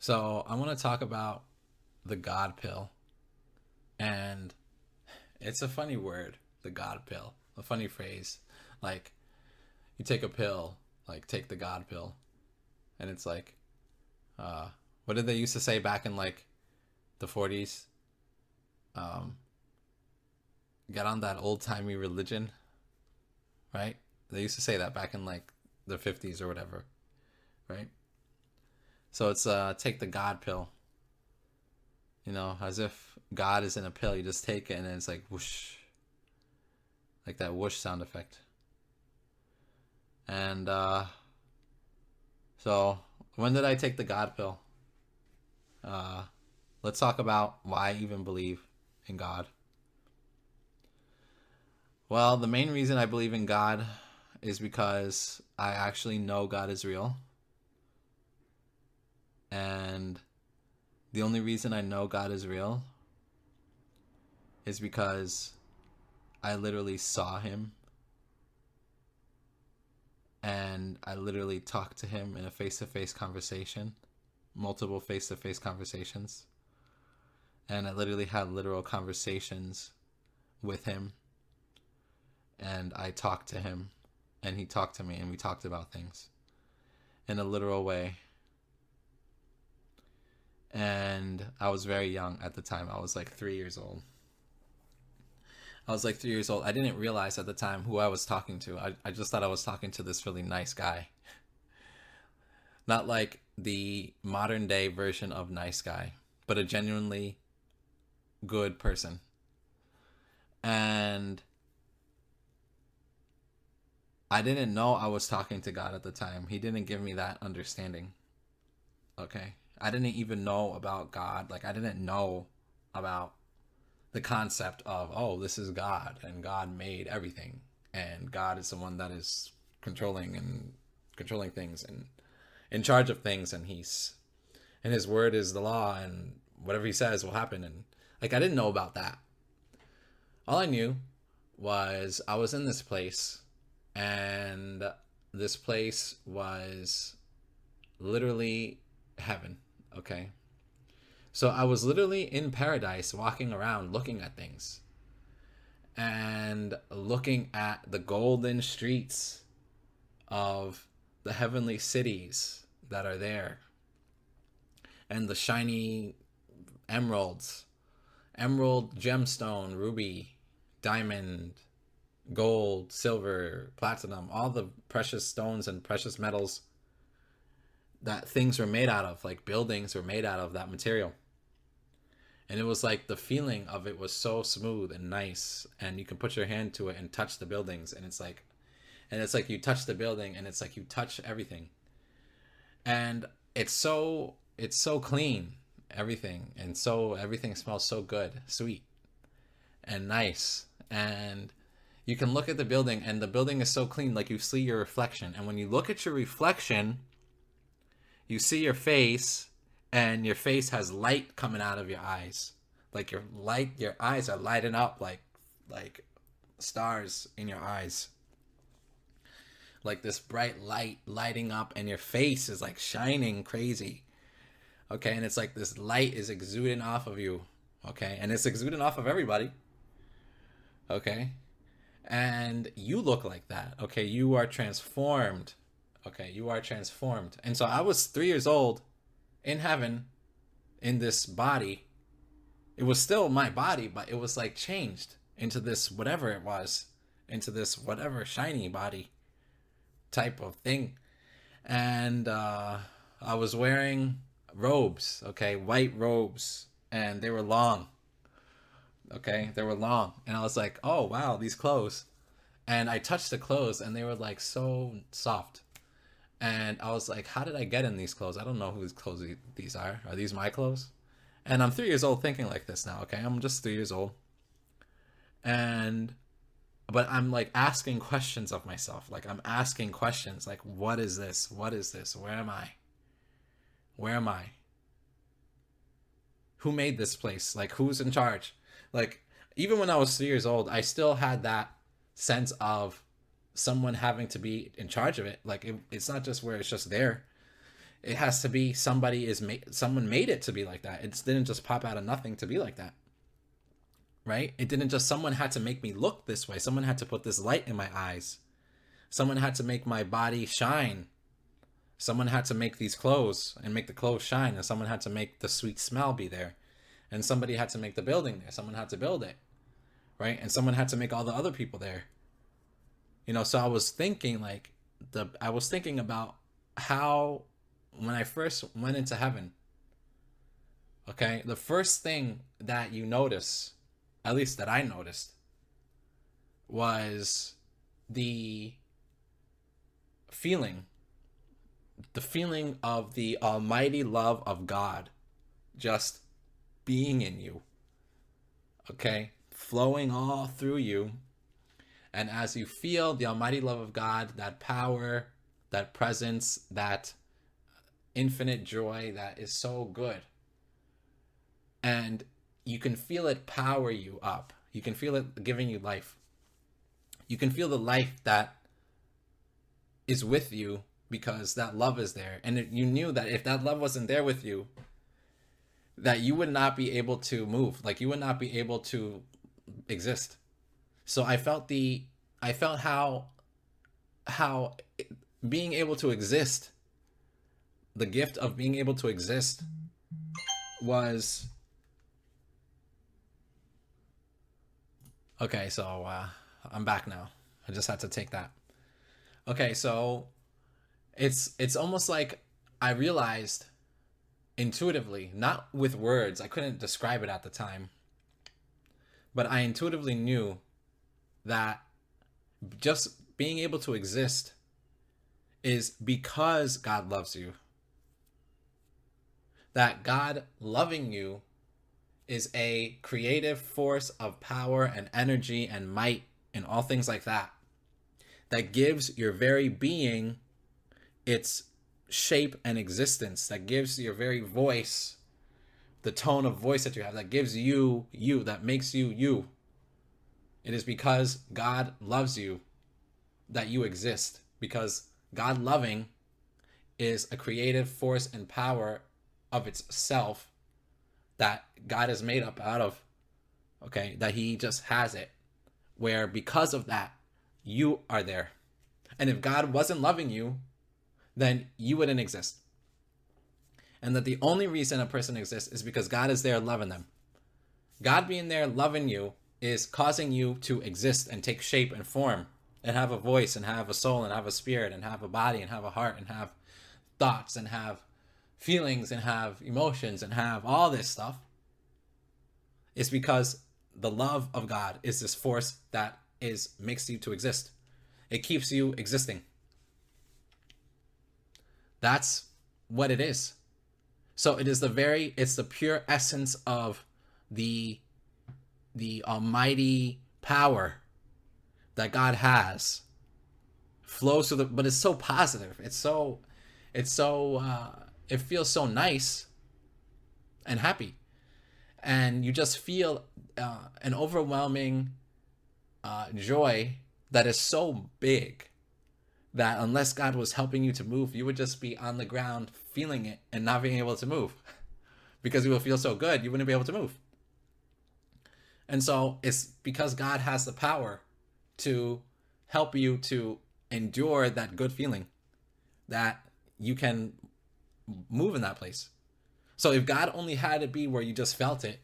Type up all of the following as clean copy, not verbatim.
So I want to talk about the God pill, and it's a funny word, the God pill, a funny phrase. Like you take a pill, like take the God pill, and it's like, uh, what did they used to say back in like the 40s? Um, get on that old timey religion, right? They used to say that back in like the 50s or whatever, right? So it's take the God pill, as if God is in a pill. You just take it and it's like whoosh, like that whoosh sound effect. And so when did I take the God pill? Uh, let's talk about why I even believe in God. Well, the main reason I believe in God is because I actually know God is real. And the only reason I know God is real is because I literally saw him and I literally talked to him in a face-to-face conversation, multiple face-to-face conversations. And I literally had literal conversations with him, and I talked to him and he talked to me and we talked about things in a literal way. And I was very young at the time. I was like 3 years old. I didn't realize at the time who I was talking to. I just thought I was talking to this really nice guy. Not like the modern day version of nice guy, but a genuinely good person. And I didn't know I was talking to God at the time. He didn't give me that understanding. Okay? I didn't even know about God. Like, I didn't know about the concept of, oh, this is God and God made everything. And God is the one that is controlling things and in charge of things, and his word is the law, and whatever he says will happen. And like, I didn't know about that. All I knew was I was in this place, and this place was literally heaven. Okay. So I was literally in paradise walking around looking at things and looking at the golden streets of the heavenly cities that are there, and the shiny emeralds, emerald, gemstone, ruby, diamond, gold, silver, platinum, all the precious stones and precious metals that things were made out of, like buildings were made out of that material. And it was like the feeling of it was so smooth and nice, and you can put your hand to it and touch the buildings, and it's like you touch the building and it's like you touch everything. And it's so clean, everything, and so everything smells so good, sweet and nice. And you can look at the building and the building is so clean, like you see your reflection. And when you look at your reflection, you see your face, and your face has light coming out of your eyes. Like your eyes are lighting up like stars in your eyes. Like this bright light lighting up, and your face is like shining crazy. Okay, and it's like this light is exuding off of you. Okay, and it's exuding off of everybody. Okay, and you look like that. Okay, you are transformed. Okay, you are transformed. And so I was 3 years old in heaven in this body. It was still my body, but it was like changed into this whatever it was, into this whatever shiny body type of thing. And I was wearing robes, okay, white robes, and they were long. Okay, they were long. And I was like, oh wow, these clothes. And I touched the clothes and they were like so soft. And I was like, how did I get in these clothes? I don't know whose clothes these are. Are these my clothes? And I'm 3 years old thinking like this now, okay? I'm just 3 years old. But I'm like asking questions of myself. Like, I'm asking questions like, what is this? What is this? Where am I? Where am I? Who made this place? Like, who's in charge? Like, even when I was 3 years old, I still had that sense of someone having to be in charge of it. Like, it's not just where it's just there. It has to be someone made it to be like that. It didn't just pop out of nothing to be like that. Right? It didn't just, someone had to make me look this way. Someone had to put this light in my eyes. Someone had to make my body shine. Someone had to make these clothes and make the clothes shine. And someone had to make the sweet smell be there. And somebody had to make the building there. Someone had to build it. Right? And someone had to make all the other people there. So I was thinking about how, when I first went into heaven, okay, the first thing that you notice, at least that I noticed, was the feeling of the almighty love of God just being in you, okay, flowing all through you. And as you feel the almighty love of God, that power, that presence, that infinite joy that is so good, and you can feel it power you up. You can feel it giving you life. You can feel the life that is with you because that love is there. And you knew that if that love wasn't there with you, that you would not be able to move. Like, you would not be able to exist. So I felt how being able to exist, the gift of being able to exist, was okay. So I'm back now. I just had to take that. Okay, so it's almost like I realized intuitively, not with words, I couldn't describe it at the time, but I intuitively knew that just being able to exist is because God loves you. That God loving you is a creative force of power and energy and might and all things like that, that gives your very being its shape and existence, that gives your very voice the tone of voice that you have, that gives you, that makes you, you. It is because God loves you that you exist, because God loving is a creative force and power of itself that God is made up out of, okay, that he just has it, where because of that, you are there. And if God wasn't loving you, then you wouldn't exist. And that the only reason a person exists is because God is there loving them. God being there loving you is causing you to exist and take shape and form and have a voice and have a soul and have a spirit and have a body and have a heart and have thoughts and have feelings and have emotions and have all this stuff. It's because the love of God is this force that makes you to exist. It keeps you existing. That's what it is. So it is it's the pure essence of the almighty power that God has, flows through but it's so positive. It feels so nice and happy. And you just feel an overwhelming joy that is so big that unless God was helping you to move, you would just be on the ground feeling it and not being able to move because you will feel so good, you wouldn't be able to move. And so it's because God has the power to help you to endure that good feeling that you can move in that place. So if God only had it be where you just felt it,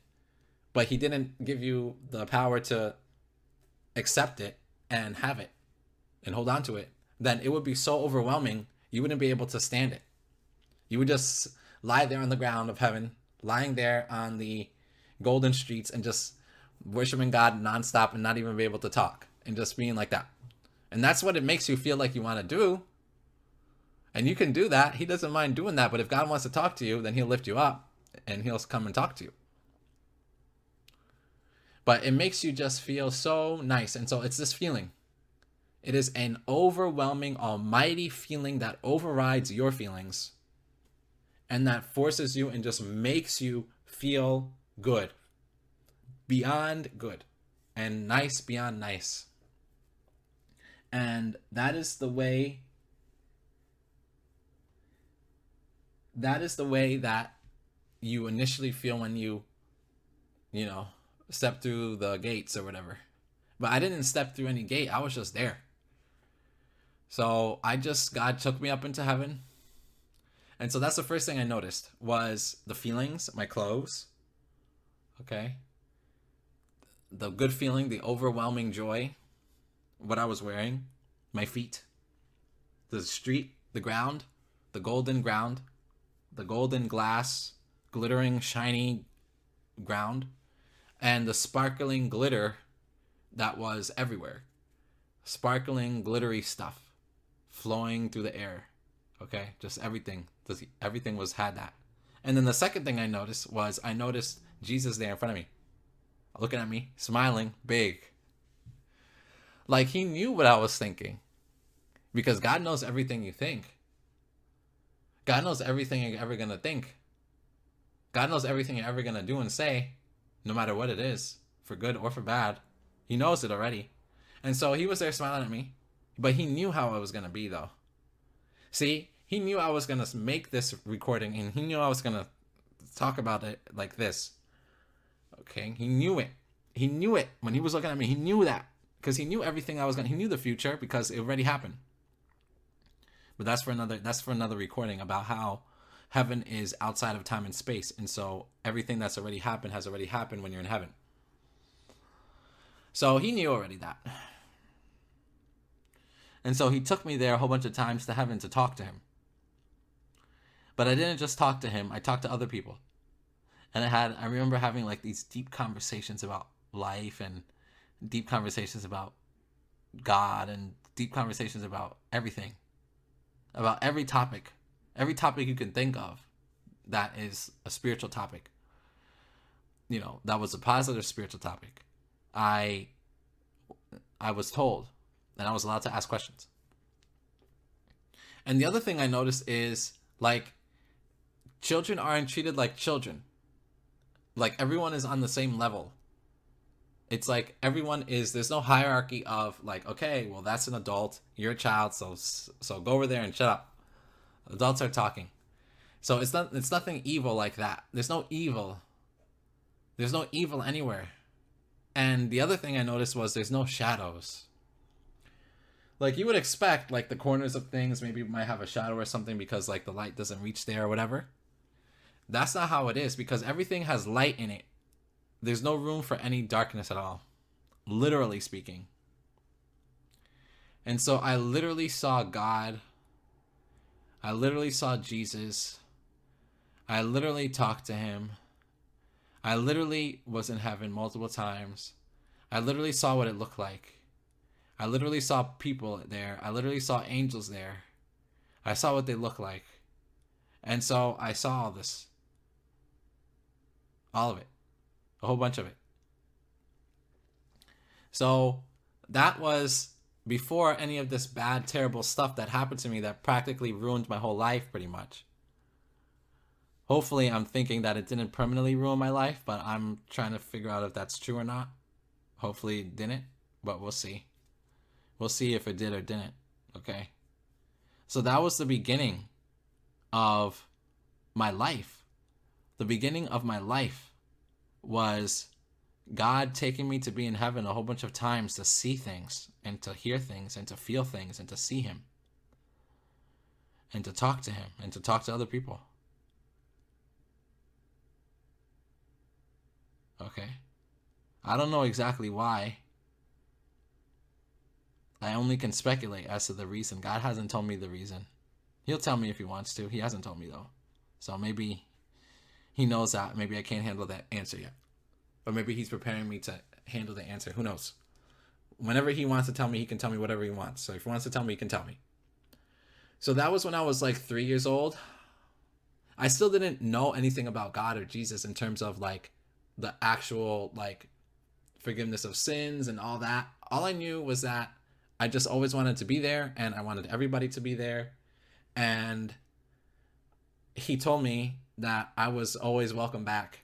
but he didn't give you the power to accept it and have it and hold on to it, then it would be so overwhelming, you wouldn't be able to stand it. You would just lie there on the ground of heaven, lying there on the golden streets and just worshiping God nonstop and not even be able to talk and just being like that. And that's what it makes you feel like you want to do. And you can do that. He doesn't mind doing that. But if God wants to talk to you, then he'll lift you up and he'll come and talk to you. But it makes you just feel so nice. And so it's this feeling. It is an overwhelming, almighty feeling that overrides your feelings and that forces you and just makes you feel good, beyond good, and nice beyond nice. And that is the way that is the way that you initially feel when you know, step through the gates or whatever. But I didn't step through any gate. I was just there. So God took me up into heaven. And so that's the first thing I noticed was the feelings, my clothes. Okay. The good feeling, the overwhelming joy, what I was wearing, my feet, the street, the ground, the golden ground, the golden glass, glittering, shiny ground, and the sparkling glitter that was everywhere. Sparkling, glittery stuff flowing through the air. Okay, just everything. Everything had that. And then the second thing I noticed Jesus there in front of me, looking at me, smiling, big. Like he knew what I was thinking. Because God knows everything you think. God knows everything you're ever going to think. God knows everything you're ever going to do and say, no matter what it is, for good or for bad. He knows it already. And so he was there smiling at me. But he knew how I was going to be, though. See, he knew I was going to make this recording, and he knew I was going to talk about it like this. Okay? He knew it. He knew it. When he was looking at me, he knew that. Because he knew everything he knew the future because it already happened. But that's for another recording about how heaven is outside of time and space. And so everything that's already happened has already happened when you're in heaven. So he knew already that. And so he took me there a whole bunch of times to heaven to talk to him. But I didn't just talk to him. I talked to other people. And I remember having like these deep conversations about life and deep conversations about God and deep conversations about everything. About every topic you can think of that is a spiritual topic. You know, that was a positive spiritual topic. I was told, and I was allowed to ask questions. And the other thing I noticed is, like, children aren't treated like children. Like, everyone is on the same level. It's like there's no hierarchy of like, okay, well, that's an adult, you're a child, so go over there and shut up. Adults are talking. So it's nothing evil like that. There's no evil anywhere. And the other thing I noticed was there's no shadows. Like you would expect, like the corners of things maybe might have a shadow or something because like the light doesn't reach there or whatever. That's not how it is because everything has light in it. There's no room for any darkness at all, literally speaking. And so I literally saw God. I literally saw Jesus. I literally talked to him. I literally was in heaven multiple times. I literally saw what it looked like. I literally saw people there. I literally saw angels there. I saw what they look like. And so I saw all this. All of it. A whole bunch of it. So that was before any of this bad, terrible stuff that happened to me that practically ruined my whole life pretty much. Hopefully I'm thinking that it didn't permanently ruin my life, but I'm trying to figure out if that's true or not. Hopefully it didn't, but we'll see. We'll see if it did or didn't. Okay. So that was the beginning of my life. The beginning of my life was God taking me to be in heaven a whole bunch of times to see things and to hear things and to feel things and to see him and to talk to him and to talk to other people. Okay. I don't know exactly why. I only can speculate as to the reason. God hasn't told me the reason. He'll tell me if he wants to. He hasn't told me though. So maybe he knows that. Maybe I can't handle that answer yet. Or maybe he's preparing me to handle the answer. Who knows? Whenever he wants to tell me, he can tell me whatever he wants. So if he wants to tell me, he can tell me. So that was when I was like 3 years old. I still didn't know anything about God or Jesus in terms of like the actual like forgiveness of sins and all that. All I knew was that I just always wanted to be there and I wanted everybody to be there. And he told me that I was always welcome back.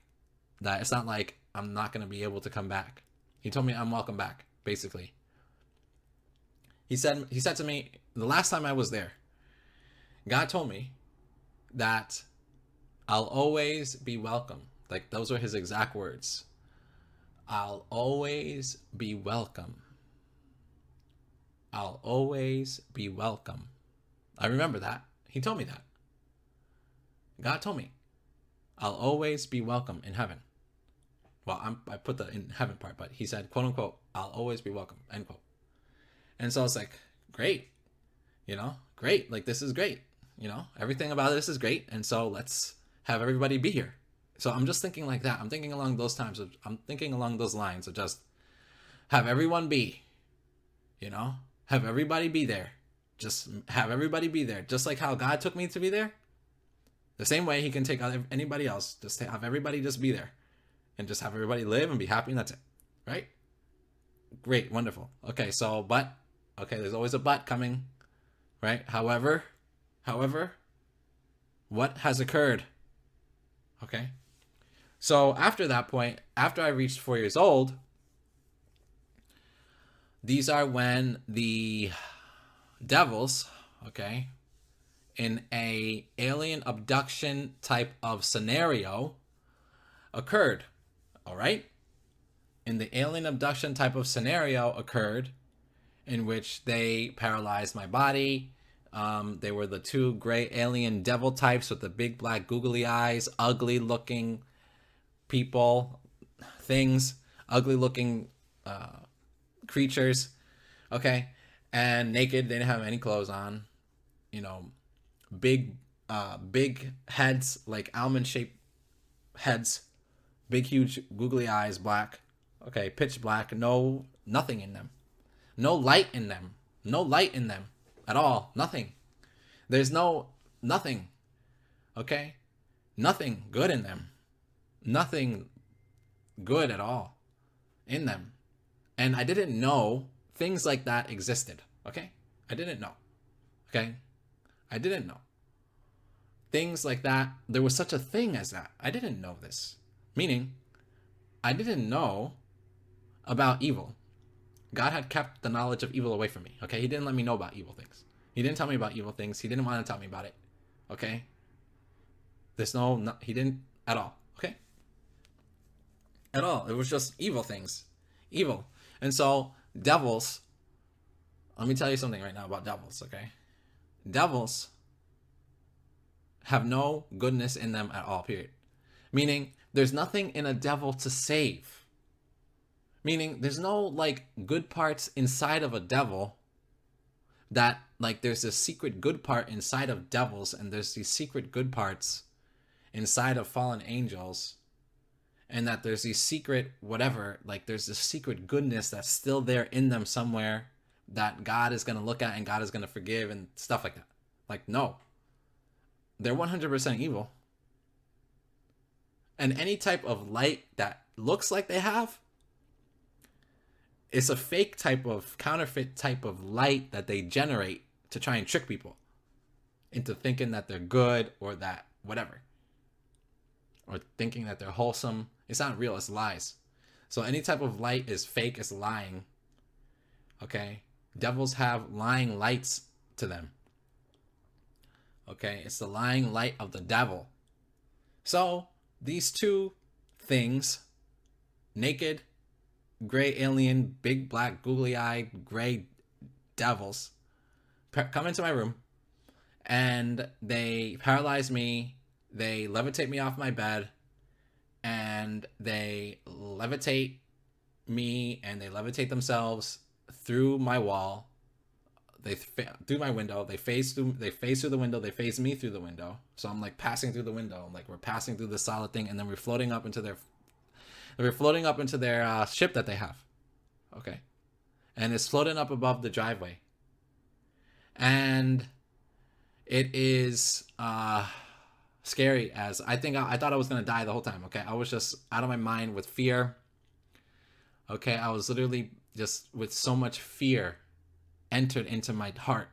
That it's not like I'm not going to be able to come back. He told me I'm welcome back, basically. He said to me, the last time I was there, God told me that I'll always be welcome. Like, those were his exact words. I'll always be welcome. I'll always be welcome. I remember that. He told me that. God told me, I'll always be welcome in heaven. Well, I put the in heaven part, but he said, quote unquote, I'll always be welcome, end quote. And so it's like, great, great. Like, this is great. Everything about this is great. And so let's have everybody be here. So I'm just thinking like that. I'm thinking along those lines of just have everyone be, have everybody be there. Just have everybody be there. Just like how God took me to be there. The same way he can take anybody else. Just have everybody just be there. And just have everybody live and be happy, and that's it. Right? Great. Wonderful. Okay, so there's always a but coming. Right? However, what has occurred? Okay? So after that point, after I reached 4 years old, these are when the devils, okay, in a alien abduction type of scenario occurred. All right? In the alien abduction type of scenario occurred, in which they paralyzed my body. They were the two gray alien devil types with the big black googly eyes, ugly looking people, things, ugly looking creatures. Okay? And naked, they didn't have any clothes on. Big heads, like almond-shaped heads, big, huge, googly eyes, black. Okay, pitch black. Nothing in them. No light in them. No light in them at all. Nothing. There's nothing. Okay? Nothing good in them. Nothing good at all in them. And I didn't know things like that existed. Okay? I didn't know. Okay? I didn't know. Things like that. There was such a thing as that. I didn't know this. Meaning, I didn't know about evil. God had kept the knowledge of evil away from me. Okay? He didn't let me know about evil things. He didn't tell me about evil things. He didn't want to tell me about it. Okay? He didn't at all. Okay? At all. It was just evil things. Evil. And so, devils, let me tell you something right now about devils, okay? Devils have no goodness in them at all, period. Meaning, there's nothing in a devil to save. Meaning, there's no, good parts inside of a devil that, there's a secret good part inside of devils, and there's these secret good parts inside of fallen angels, and that there's these secret whatever, there's this secret goodness that's still there in them somewhere that God is going to look at and God is going to forgive and stuff like that. No. They're 100% evil. And any type of light that looks like they have, it's a fake type of, counterfeit type of light that they generate to try and trick people into thinking that they're good or that whatever. Or thinking that they're wholesome. It's not real, it's lies. So any type of light is fake, it's lying. Okay? Devils have lying lights to them. Okay? It's the lying light of the devil. So, these two things, naked, gray alien, big black, googly-eyed, gray devils, come into my room, and they paralyze me, they levitate me off my bed, and they levitate me, and they levitate themselves through my wall, through my window, they phase through the window, they phase me through the window. So I'm passing through the window, we're passing through the solid thing, and then we're floating up into their ship that they have. Okay. And it's floating up above the driveway. And it is scary as I thought I was going to die the whole time. Okay. I was just out of my mind with fear. Okay. I was literally just with so much fear entered into my heart.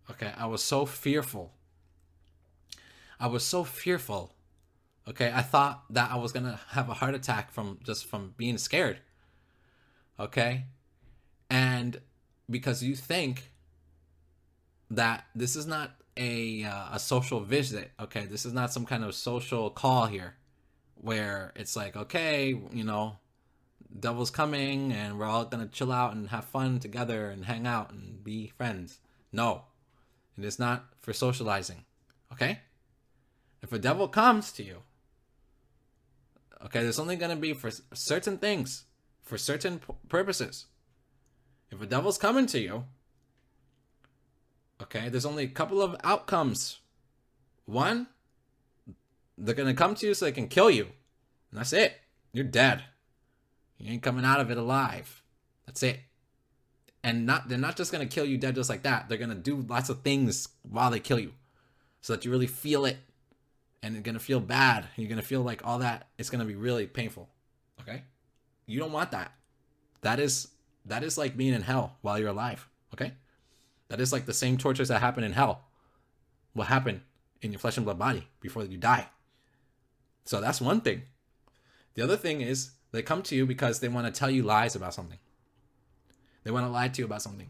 Okay. I was so fearful. Okay, I thought that I was going to have a heart attack from being scared. Okay? And because you think that this is not a social visit. Okay, this is not some kind of social call here, where it's like, okay, devil's coming and we're all gonna chill out and have fun together and hang out and be friends. No, it is not for socializing. Okay, if a devil comes to you, okay, there's only gonna be for certain things, for certain purposes. If a devil's coming to you, okay, there's only a couple of outcomes. One, they're gonna come to you so they can kill you, and that's it. You're dead. You ain't coming out of it alive. That's it. And they're not just gonna kill you dead just like that. They're gonna do lots of things while they kill you, so that you really feel it, and you're gonna feel bad. And you're gonna feel like all that. It's gonna be really painful. Okay, you don't want that. That is like being in hell while you're alive. Okay, that is like the same tortures that happen in hell will happen in your flesh and blood body before you die. So that's one thing. The other thing is they come to you because they want to tell you lies about something. They want to lie to you about something.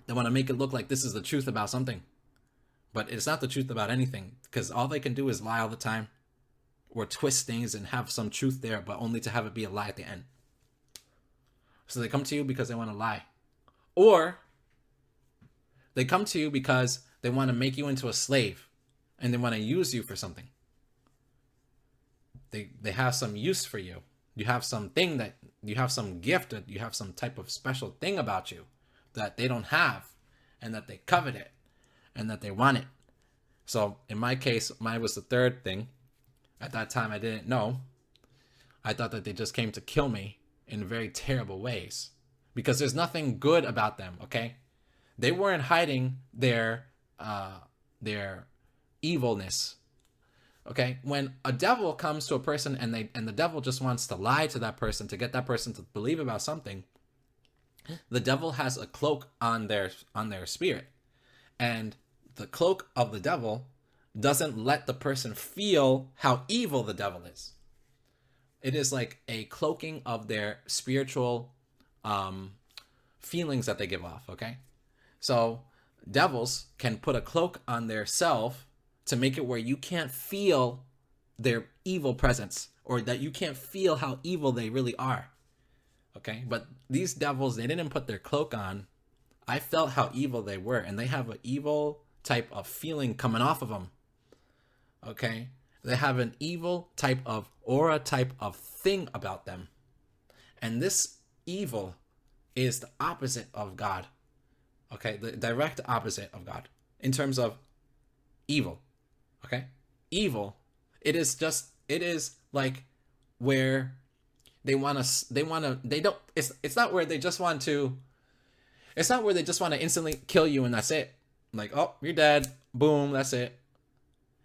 They want to make it look like this is the truth about something. But it's not the truth about anything, because all they can do is lie all the time, or twist things and have some truth there, but only to have it be a lie at the end. So they come to you because they want to lie. Or they come to you because they want to make you into a slave and they want to use you for something. They have some use for you. You have something that you have some gift, that you have some type of special thing about you that they don't have, and that they covet it and that they want it. So in my case, mine was the third thing. At that time, I didn't know. I thought that they just came to kill me in very terrible ways, because there's nothing good about them. Okay, they weren't hiding their evilness. Okay, when a devil comes to a person and the devil just wants to lie to that person to get that person to believe about something, the devil has a cloak on their spirit, and the cloak of the devil doesn't let the person feel how evil the devil is. It is like a cloaking of their spiritual feelings that they give off. Okay, so devils can put a cloak on their self to make it where you can't feel their evil presence, or that you can't feel how evil they really are. Okay, but these devils, they didn't put their cloak on. I felt how evil they were, and they have an evil type of feeling coming off of them. Okay, they have an evil type of aura, type of thing about them, and this evil is the opposite of God. Okay, the direct opposite of God in terms of evil. Okay, evil, it is like where they don't, it's not where they just want to instantly kill you and that's it. Like, oh, you're dead, boom, that's it.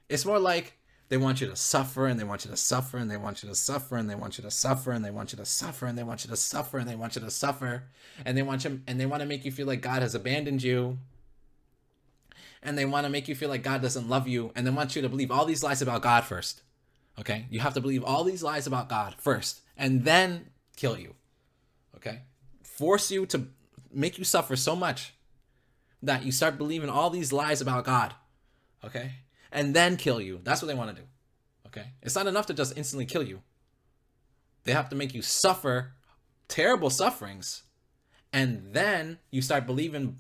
It's more like they want you to suffer, and they want you to suffer, and they want you to suffer, and they want you to suffer, and they want you to suffer, and they want you to suffer, and they want you to suffer, and they want to make you feel like God has abandoned you. And they want to make you feel like God doesn't love you, and they want you to believe all these lies about God first. Okay? You have to believe all these lies about God first, and then kill you. Okay? Force you to make you suffer so much that you start believing all these lies about God. Okay? And then kill you. That's what they want to do. Okay? It's not enough to just instantly kill you. They have to make you suffer terrible sufferings, and then you start believing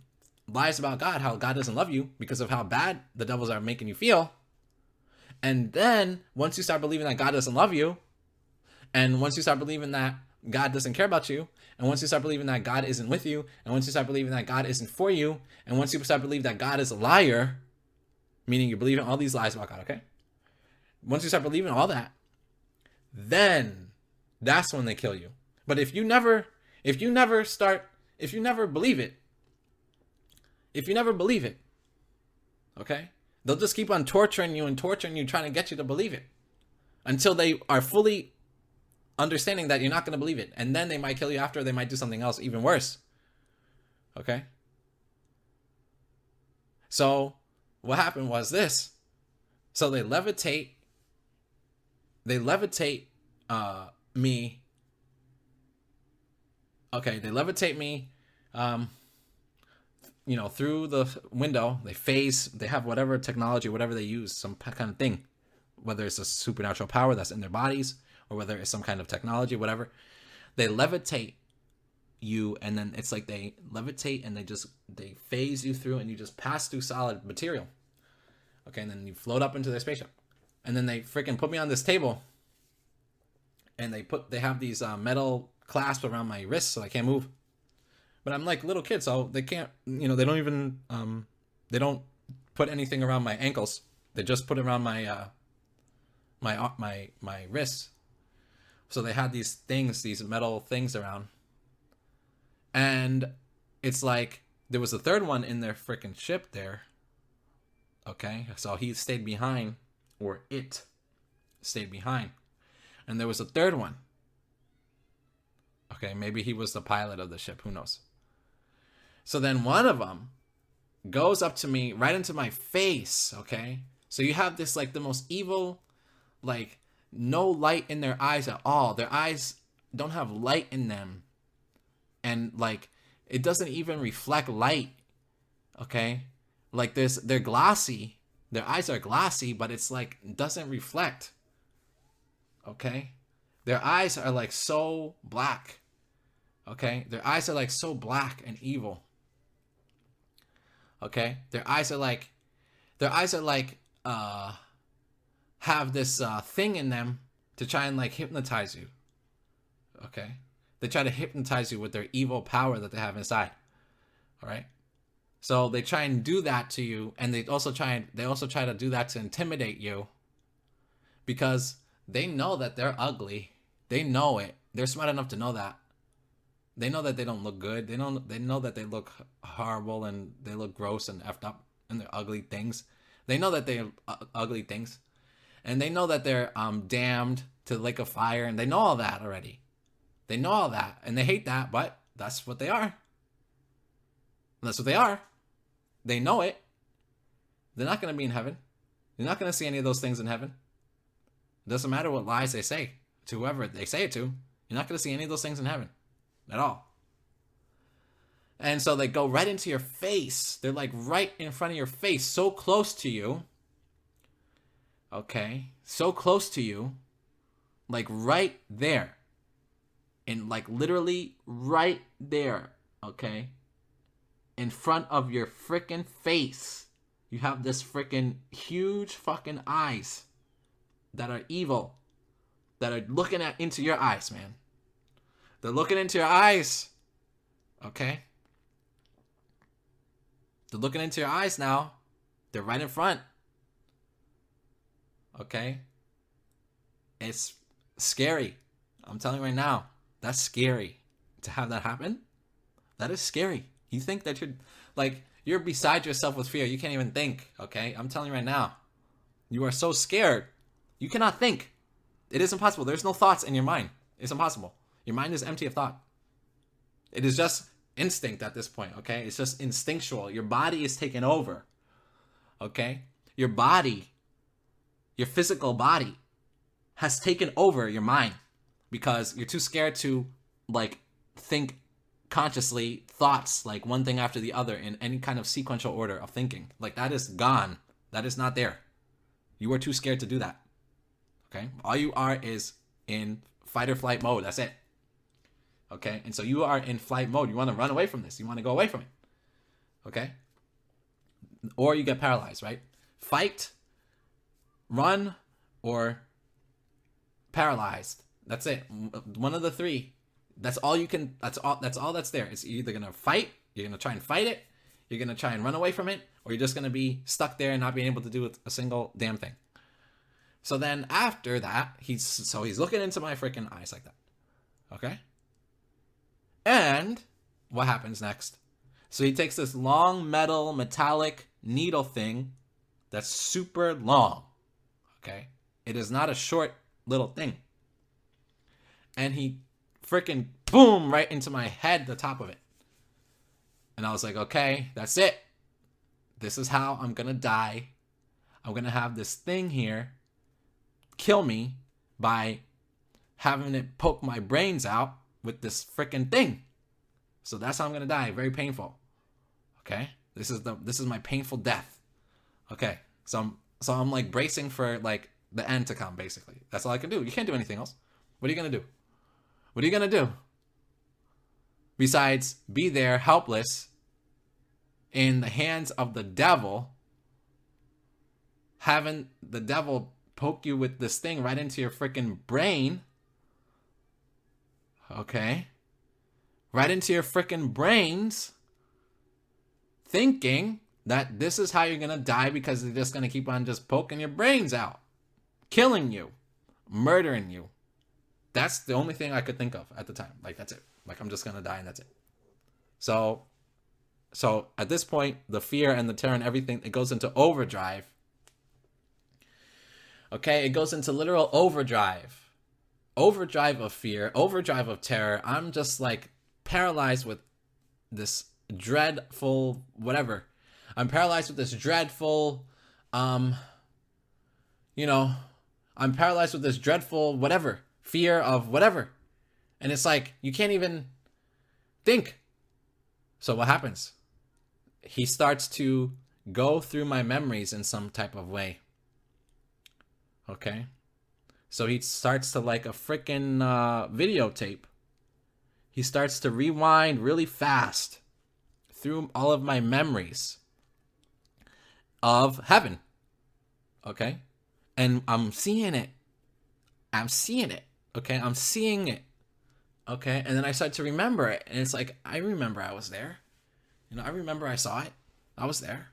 lies about God, how God doesn't love you because of how bad the devils are making you feel. And then once you start believing that God doesn't love you, and once you start believing that God doesn't care about you, and once you start believing that God isn't with you, and once you start believing that God isn't for you, and once you start believing that God is a liar, meaning you're believing all these lies about God, okay? Once you start believing all that, then that's when they kill you. But if you never believe it, okay, they'll just keep on torturing you, trying to get you to believe it until they are fully understanding that you're not going to believe it. And then they might kill you after. They might do something else even worse. Okay? So what happened was this. So they levitate me. Okay, they levitate me through the window, they have whatever technology, whatever they use, some kind of thing, whether it's a supernatural power that's in their bodies or whether it's some kind of technology, whatever. They levitate you, and then it's like they levitate and they phase you through, and you just pass through solid material. Okay, and then you float up into their spaceship. And then they freaking put me on this table, and they have these metal clasps around my wrists so I can't move. But I'm like little kids, so they can't, they don't even, they don't put anything around my ankles. They just put it around my wrists. So they had these metal things around. And it's like, there was a third one in their freaking ship there. Okay, so he stayed behind, or it stayed behind. And there was a third one. Okay, maybe he was the pilot of the ship, who knows. So then one of them goes up to me, right into my face, okay? So you have this, like, the most evil, like, no light in their eyes at all. Their eyes don't have light in them. And, like, it doesn't even reflect light, okay? Like, they're glossy. Their eyes are glossy, but it's, like, doesn't reflect, okay? Their eyes are, like, so black, okay? Their eyes are, like, so black and evil. Okay, their eyes are like, have this thing in them to try and like hypnotize you. Okay, they try to hypnotize you with their evil power that they have inside. All right, so they try and do that to you, and they also try to do that to intimidate you, because they know that they're ugly. They know it. They're smart enough to know that. They know that they don't look good. They know that they look horrible and they look gross and effed up and they're ugly things. They know that they're ugly things. And they know that they're damned to the lake of fire, and they know all that already. They know all that, and they hate that, but that's what they are. That's what they are. They know it. They're not going to be in heaven. You're not going to see any of those things in heaven. It doesn't matter what lies they say to whoever they say it to. You're not going to see any of those things in heaven. At all. And so they go right into your face. They're like right in front of your face, so close to you. Okay, so close to you, like right there, and like literally right there. Okay, in front of your freaking face, you have this freaking huge fucking eyes that are evil, that are looking into your eyes, man. They're looking into your eyes. Okay? They're looking into your eyes now. They're right in front. Okay? It's scary. I'm telling you right now. That's scary. To have that happen, that is scary. You think that you're beside yourself with fear. You can't even think. Okay? I'm telling you right now. You are so scared. You cannot think. It is impossible. There's no thoughts in your mind. It's impossible. Your mind is empty of thought. It is just instinct at this point, okay? It's just instinctual. Your body is taken over, okay? Your body, your physical body, has taken over your mind because you're too scared to, like, think consciously thoughts, like, one thing after the other in any kind of sequential order of thinking. Like, that is gone. That is not there. You are too scared to do that, okay? All you are is in fight or flight mode. That's it. Okay, and so you are in flight mode. You want to run away from this. You want to go away from it. Okay? Or you get paralyzed, right? Fight, run, or paralyzed. That's it. One of the three. That's all you can, that's all that's there. It's either going to fight, you're going to try and fight it, you're going to try and run away from it, or you're just going to be stuck there and not being able to do a single damn thing. So then after that, he's looking into my freaking eyes like that. Okay? And what happens next? So he takes this long metallic needle thing that's super long. Okay? It is not a short little thing. And he freaking boom right into my head, the top of it. And I was like, okay, that's it. This is how I'm going to die. I'm going to have this thing here kill me by having it poke my brains out with this freaking thing. So that's how I'm going to die. Very painful. Okay? This is my painful death. Okay. So I'm like bracing for like the end to come, basically. That's all I can do. You can't do anything else. What are you gonna do? What are you gonna do? Besides be there helpless in the hands of the devil, having the devil poke you with this thing right into your freaking brain. Okay? Right into your freaking brains, thinking that this is how you're going to die because they're just going to keep on just poking your brains out, killing you, murdering you. That's the only thing I could think of at the time. Like, that's it. Like, I'm just going to die and that's it. So at this point, the fear and the terror and everything, it goes into overdrive. Okay, it goes into literal overdrive. Overdrive of fear, overdrive of terror. I'm just like paralyzed with this dreadful whatever. I'm paralyzed with this dreadful, I'm paralyzed with this dreadful whatever, fear of whatever. And it's like, you can't even think. So what happens? He starts to go through my memories in some type of way. Okay? So he starts to, like a freaking videotape. He starts to rewind really fast through all of my memories of heaven. Okay? And I'm seeing it. Okay? I'm seeing it. Okay? And then I start to remember it. And it's like, I remember I was there. I remember I saw it. I was there.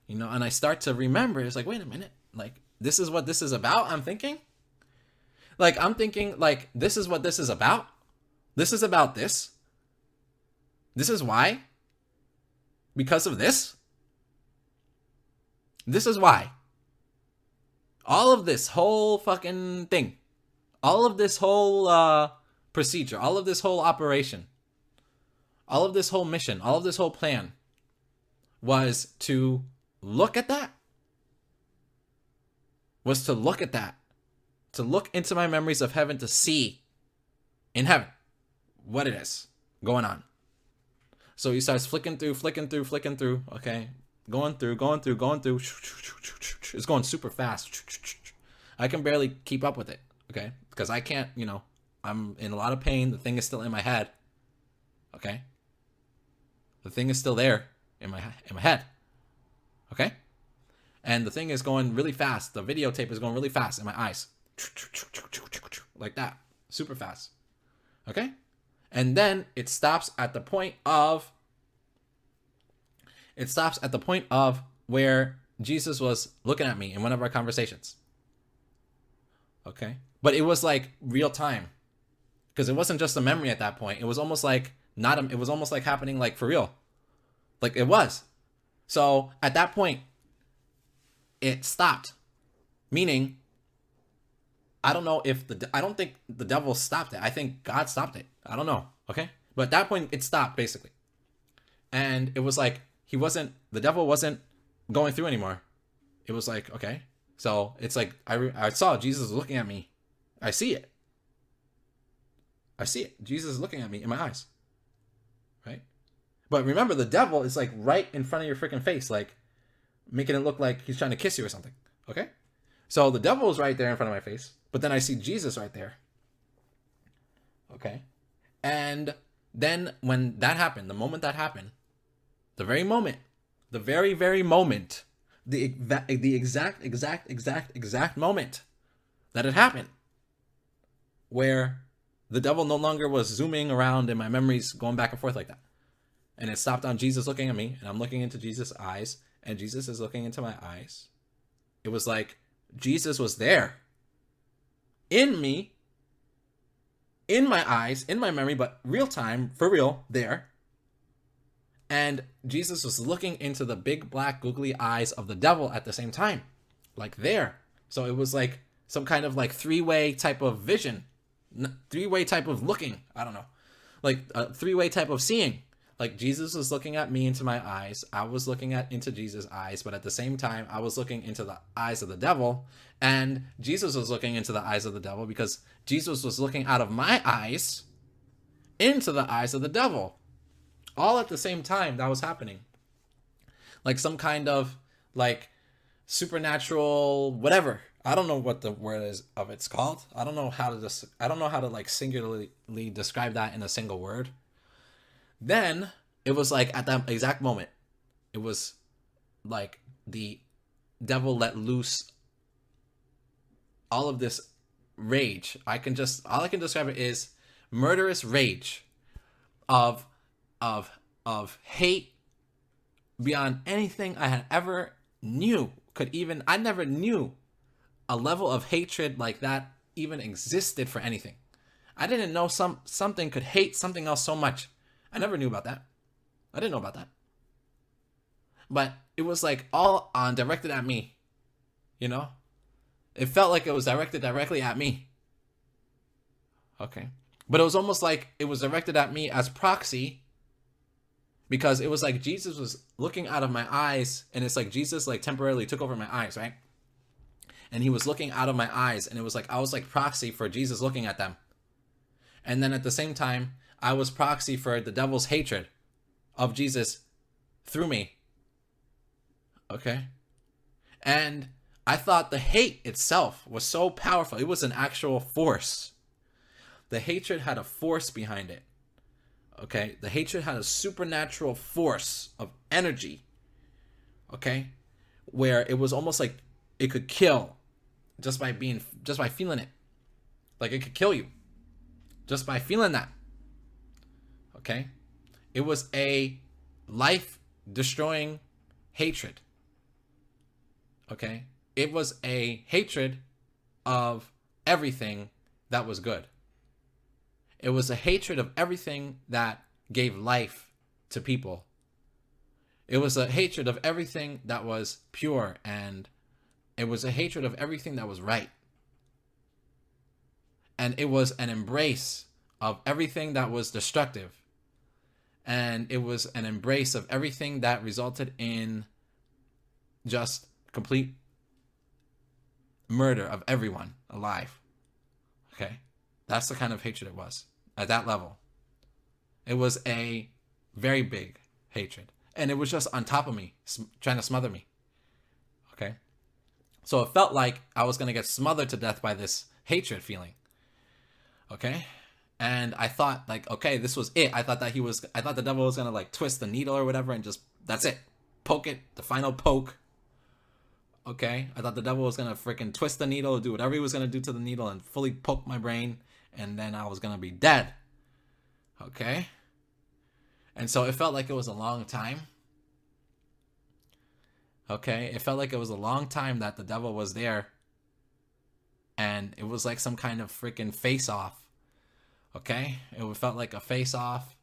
And I start to remember. It's like, wait a minute. Like, this is what this is about, I'm thinking? Like, I'm thinking, like, this is what this is about? This is about this? This is why? Because of this? This is why. All of this whole fucking thing. All of this whole procedure. All of this whole operation. All of this whole mission. All of this whole plan was to look at that. Was to look at that. To look into my memories of heaven, to see in heaven what it is going on. So he starts flicking through, okay? Going through. It's going super fast. I can barely keep up with it, okay? Because I can't, I'm in a lot of pain. The thing is still in my head, okay? The thing is still there in my head, okay? And the thing is going really fast. The videotape is going really fast in my eyes. Like that. Super fast. Okay? And then it stops at the point of where Jesus was looking at me in one of our conversations. Okay? But it was like real time. Because it wasn't just a memory at that point. It was almost like it was almost like happening like for real. Like it was. So at that point, it stopped. Meaning, I don't think the devil stopped it. I think God stopped it. I don't know. Okay? But at that point, it stopped, basically. And it was like, the devil wasn't going through anymore. It was like, okay. So it's like, I saw Jesus looking at me. I see it. Jesus is looking at me in my eyes. Right? But remember, the devil is like right in front of your freaking face, like making it look like he's trying to kiss you or something. Okay? So the devil is right there in front of my face, but then I see Jesus right there. Okay? And then when that happened, the moment that happened, the very moment, the very, very moment, the exact moment that it happened, where the devil no longer was zooming around in my memories, going back and forth like that. And it stopped on Jesus looking at me, and I'm looking into Jesus' eyes, and Jesus is looking into my eyes. It was like Jesus was there in me, in my eyes, in my memory, but real time, for real, there. And Jesus was looking into the big black googly eyes of the devil at the same time, like there. So it was like some kind of like three-way type of vision, three-way type of looking. I don't know, like a three-way type of seeing. Like Jesus was looking at me into my eyes. I was looking into Jesus' eyes, but at the same time, I was looking into the eyes of the devil, and Jesus was looking into the eyes of the devil because Jesus was looking out of my eyes into the eyes of the devil. All at the same time that was happening. like some kind of like supernatural whatever. I don't know what the word is of it's called. I don't know how to just I don't know how to like singularly describe that in a single word. Then it was like at that exact moment, it was like the devil let loose all of this rage. All I can describe it is murderous rage of of hate beyond anything I had ever knew I never knew a level of hatred like that even existed for anything. I didn't know something could hate something else so much. I never knew about that. I didn't know about that. But it was like all on directed at me. You know? It felt like it was directed directly at me. Okay. But it was almost like it was directed at me as proxy, because it was like Jesus was looking out of my eyes, and it's like Jesus like temporarily took over my eyes, right? And he was looking out of my eyes, and it was like I was like proxy for Jesus looking at them. And then at the same time, I was proxy for the devil's hatred of Jesus through me. Okay? And I thought the hate itself was so powerful. It was an actual force. The hatred had a force behind it. Okay? The hatred had a supernatural force of energy. Okay? Where it was almost like it could kill just by feeling it. Like it could kill you just by feeling that. Okay? It was a life-destroying hatred. Okay? It was a hatred of everything that was good. It was a hatred of everything that gave life to people. It was a hatred of everything that was pure, and it was a hatred of everything that was right. And it was an embrace of everything that was destructive. And it was an embrace of everything that resulted in just complete murder of everyone alive. Okay? That's the kind of hatred it was at that level. It was a very big hatred. And it was just on top of me, trying to smother me. Okay? So it felt like I was going to get smothered to death by this hatred feeling. Okay? And I thought like, okay, this was it. I thought the devil was going to like twist the needle or whatever and just, that's it. Poke it, the final poke. Okay? I thought the devil was going to freaking twist the needle, do whatever he was going to do to the needle and fully poke my brain, and then I was going to be dead. Okay? And so it felt like it was a long time. Okay? It felt like it was a long time that the devil was there. And it was like some kind of freaking face-off. Okay? It felt like a face-off.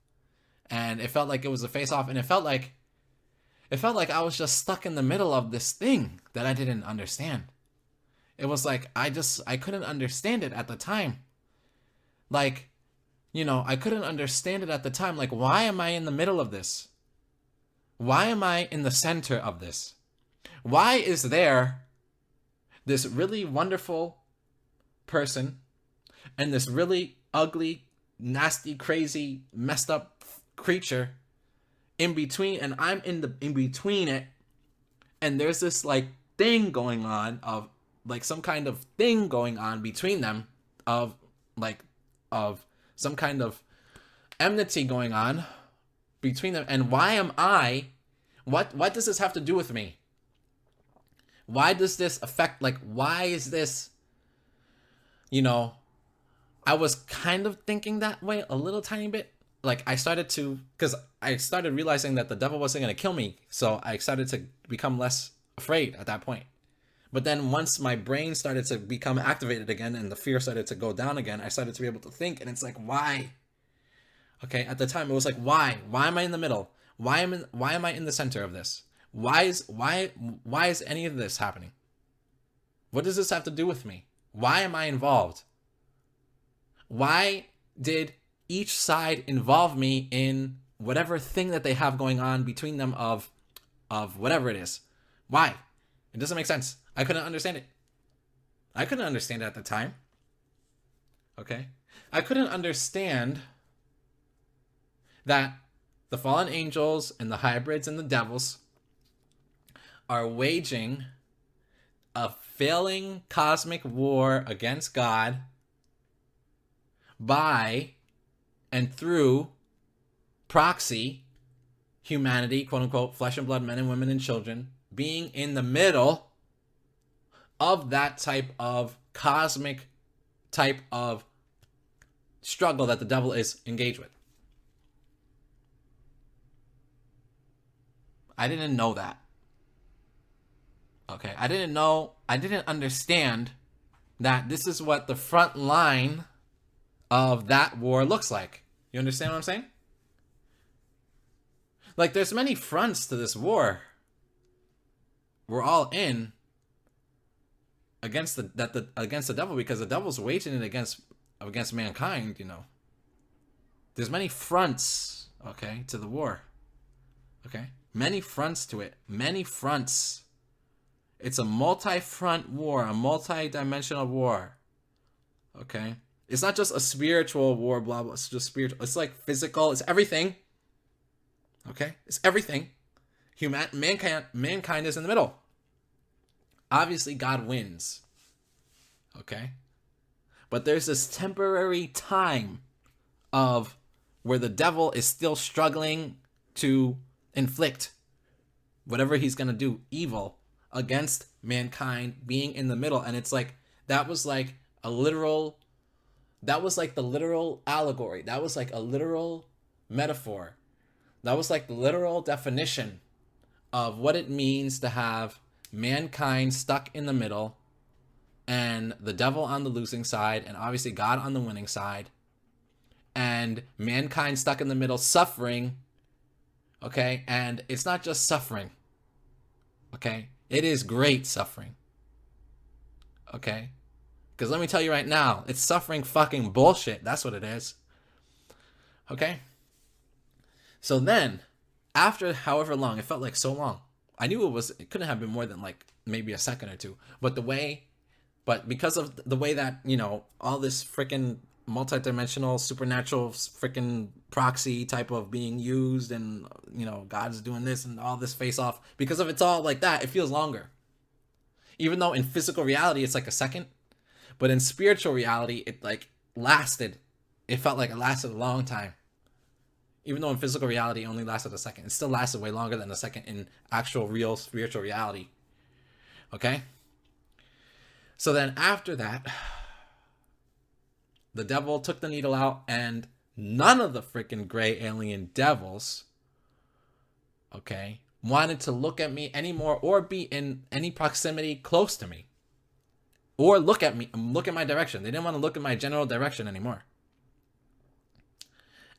And it felt like it was a face-off. And it felt like I was just stuck in the middle of this thing that I didn't understand. It was like I couldn't understand it at the time. Like, you know, I couldn't understand it at the time. Like, why am I in the middle of this? Why am I in the center of this? Why is there this really wonderful person and this really ugly, nasty, crazy, messed up creature in between, and I'm in between it, and there's this like thing going on of like some kind of thing going on between them of some kind of enmity going on between them. And why am I, what does this have to do with me? Why does this affect, like, why is this, you know, I was kind of thinking that way a little tiny bit. Like because I started realizing that the devil wasn't going to kill me. So I started to become less afraid at that point. But then once my brain started to become activated again and the fear started to go down again, I started to be able to think, and it's like, why? Okay, at the time it was like, why? Why am I in the middle? Why am I in the center of this? Why is any of this happening? What does this have to do with me? Why am I involved? Why did each side involve me in whatever thing that they have going on between them of whatever it is? Why? It doesn't make sense. I couldn't understand it. I couldn't understand it at the time. Okay? I couldn't understand that the fallen angels and the hybrids and the devils are waging a failing cosmic war against God by and through proxy humanity, quote unquote, flesh and blood, men and women and children, being in the middle of that type of cosmic type of struggle that the devil is engaged with. I didn't know that. Okay, I didn't understand that this is what the front line of that war looks like. You understand what I'm saying? Like, there's many fronts to this war. We're all in against the devil, because the devil's waging it against mankind, you know. There's many fronts, okay, to the war. Okay? Many fronts to it. Many fronts. It's a multi-front war, a multi-dimensional war. Okay? It's not just a spiritual war, blah, blah. It's just spiritual. It's like physical. It's everything. Okay? It's everything. Mankind is in the middle. Obviously, God wins. Okay? But there's this temporary time of where the devil is still struggling to inflict whatever he's going to do, evil, against mankind, being in the middle. And it's like, that was like the literal allegory. That was like a literal metaphor. That was like the literal definition of what it means to have mankind stuck in the middle, and the devil on the losing side, and obviously God on the winning side, and mankind stuck in the middle, suffering. Okay? And it's not just suffering. Okay? It is great suffering. Okay? Because let me tell you right now, it's suffering fucking bullshit. That's what it is. Okay? So then, after however long, it felt like so long. I knew it couldn't have been more than like maybe a second or two. But because of the way that, you know, all this freaking multidimensional, supernatural freaking proxy type of being used, and, you know, God's doing this and all this face off, because of it's all like that, it feels longer. Even though in physical reality, it's like a second. But in spiritual reality, it like lasted. It felt like it lasted a long time. Even though in physical reality it only lasted a second, it still lasted way longer than a second in actual real spiritual reality. Okay? So then after that, the devil took the needle out, and none of the freaking gray alien devils, okay, wanted to look at me anymore, or be in any proximity close to me, or look at me, look in my direction. They didn't want to look in my general direction anymore.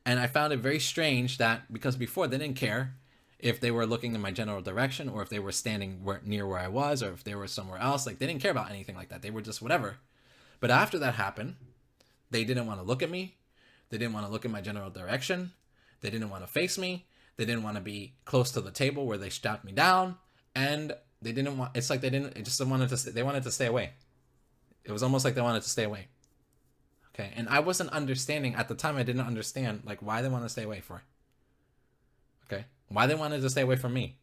And I found it very strange that, because before they didn't care if they were looking in my general direction, or if they were standing near where I was, or if they were somewhere else. Like, they didn't care about anything like that. They were just whatever. But after that happened, they didn't want to look at me. They didn't want to look in my general direction. They didn't want to face me. They didn't want to be close to the table where they strapped me down. And they didn't want, it's like they wanted to stay away. It was almost like they wanted to stay away. Okay, and I wasn't understanding at the time. I didn't understand like why they want to stay away for. Okay, why they wanted to stay away from me.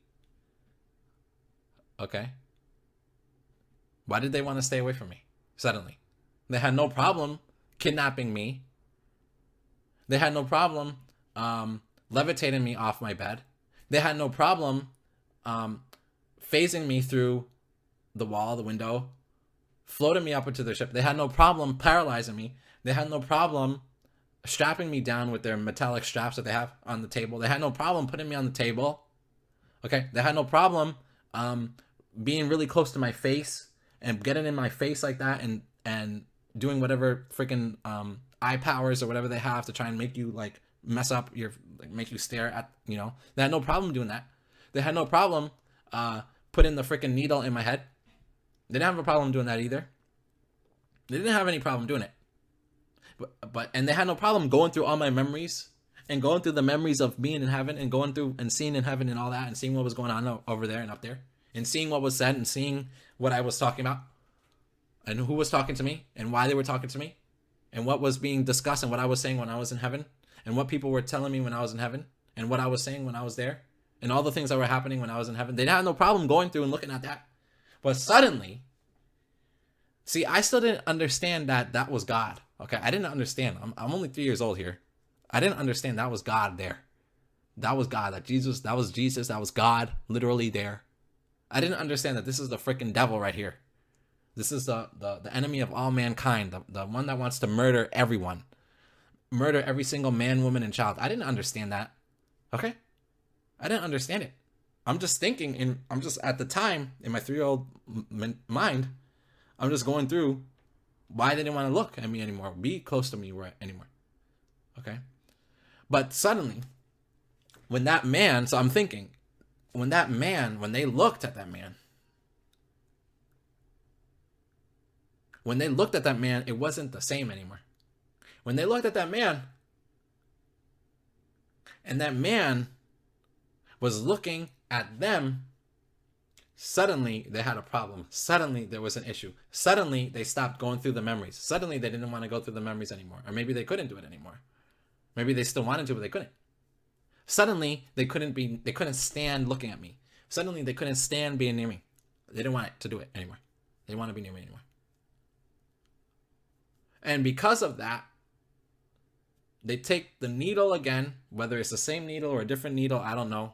Okay, why did they want to stay away from me suddenly? They had no problem kidnapping me. They had no problem levitating me off my bed. They had no problem phasing me through the wall, the window, floating me up into their ship. They had no problem paralyzing me. They had no problem strapping me down with their metallic straps that they have on the table. They had no problem putting me on the table. Okay? They had no problem being really close to my face and getting in my face like that, and doing whatever freaking eye powers or whatever they have to try and make you like mess up your, like, make you stare at, you know. They had no problem doing that. They had no problem putting the freaking needle in my head. They didn't have a problem doing that either. They didn't have any problem doing it. And they had no problem going through all my memories, and going through the memories of being in heaven, and going through and seeing in heaven and all that, and seeing what was going on over there and up there, and seeing what was said, and seeing what I was talking about, and who was talking to me, and why they were talking to me, and what was being discussed, and what I was saying when I was in heaven, and what people were telling me when I was in heaven, and what I was saying when I was there, and all the things that were happening when I was in heaven. They had no problem going through and looking at that. But suddenly, see, I still didn't understand that that was God. Okay, I didn't understand. I'm only 3 years old here. I didn't understand that was God there. That was God. That was Jesus. That was God literally there. I didn't understand that this is the freaking devil right here. This is the enemy of all mankind. The one that wants to murder everyone. Murder every single man, woman, and child. I didn't understand that. Okay? I didn't understand it. I'm just thinking, and I'm just at the time in my 3-year-old mind, I'm just going through why they didn't want to look at me anymore, be close to me anymore. Okay? But suddenly, when that man, so I'm thinking, when they looked at that man, it wasn't the same anymore. When they looked at that man, and that man was looking at them, suddenly they had a problem. Suddenly there was an issue. Suddenly they stopped going through the memories. Suddenly they didn't want to go through the memories anymore. Or maybe they couldn't do it anymore. Maybe they still wanted to, but they couldn't. Suddenly they couldn't stand looking at me. Suddenly they couldn't stand being near me. They didn't want to do it anymore. They didn't want to be near me anymore. And because of that, they take the needle again, whether it's the same needle or a different needle, I don't know.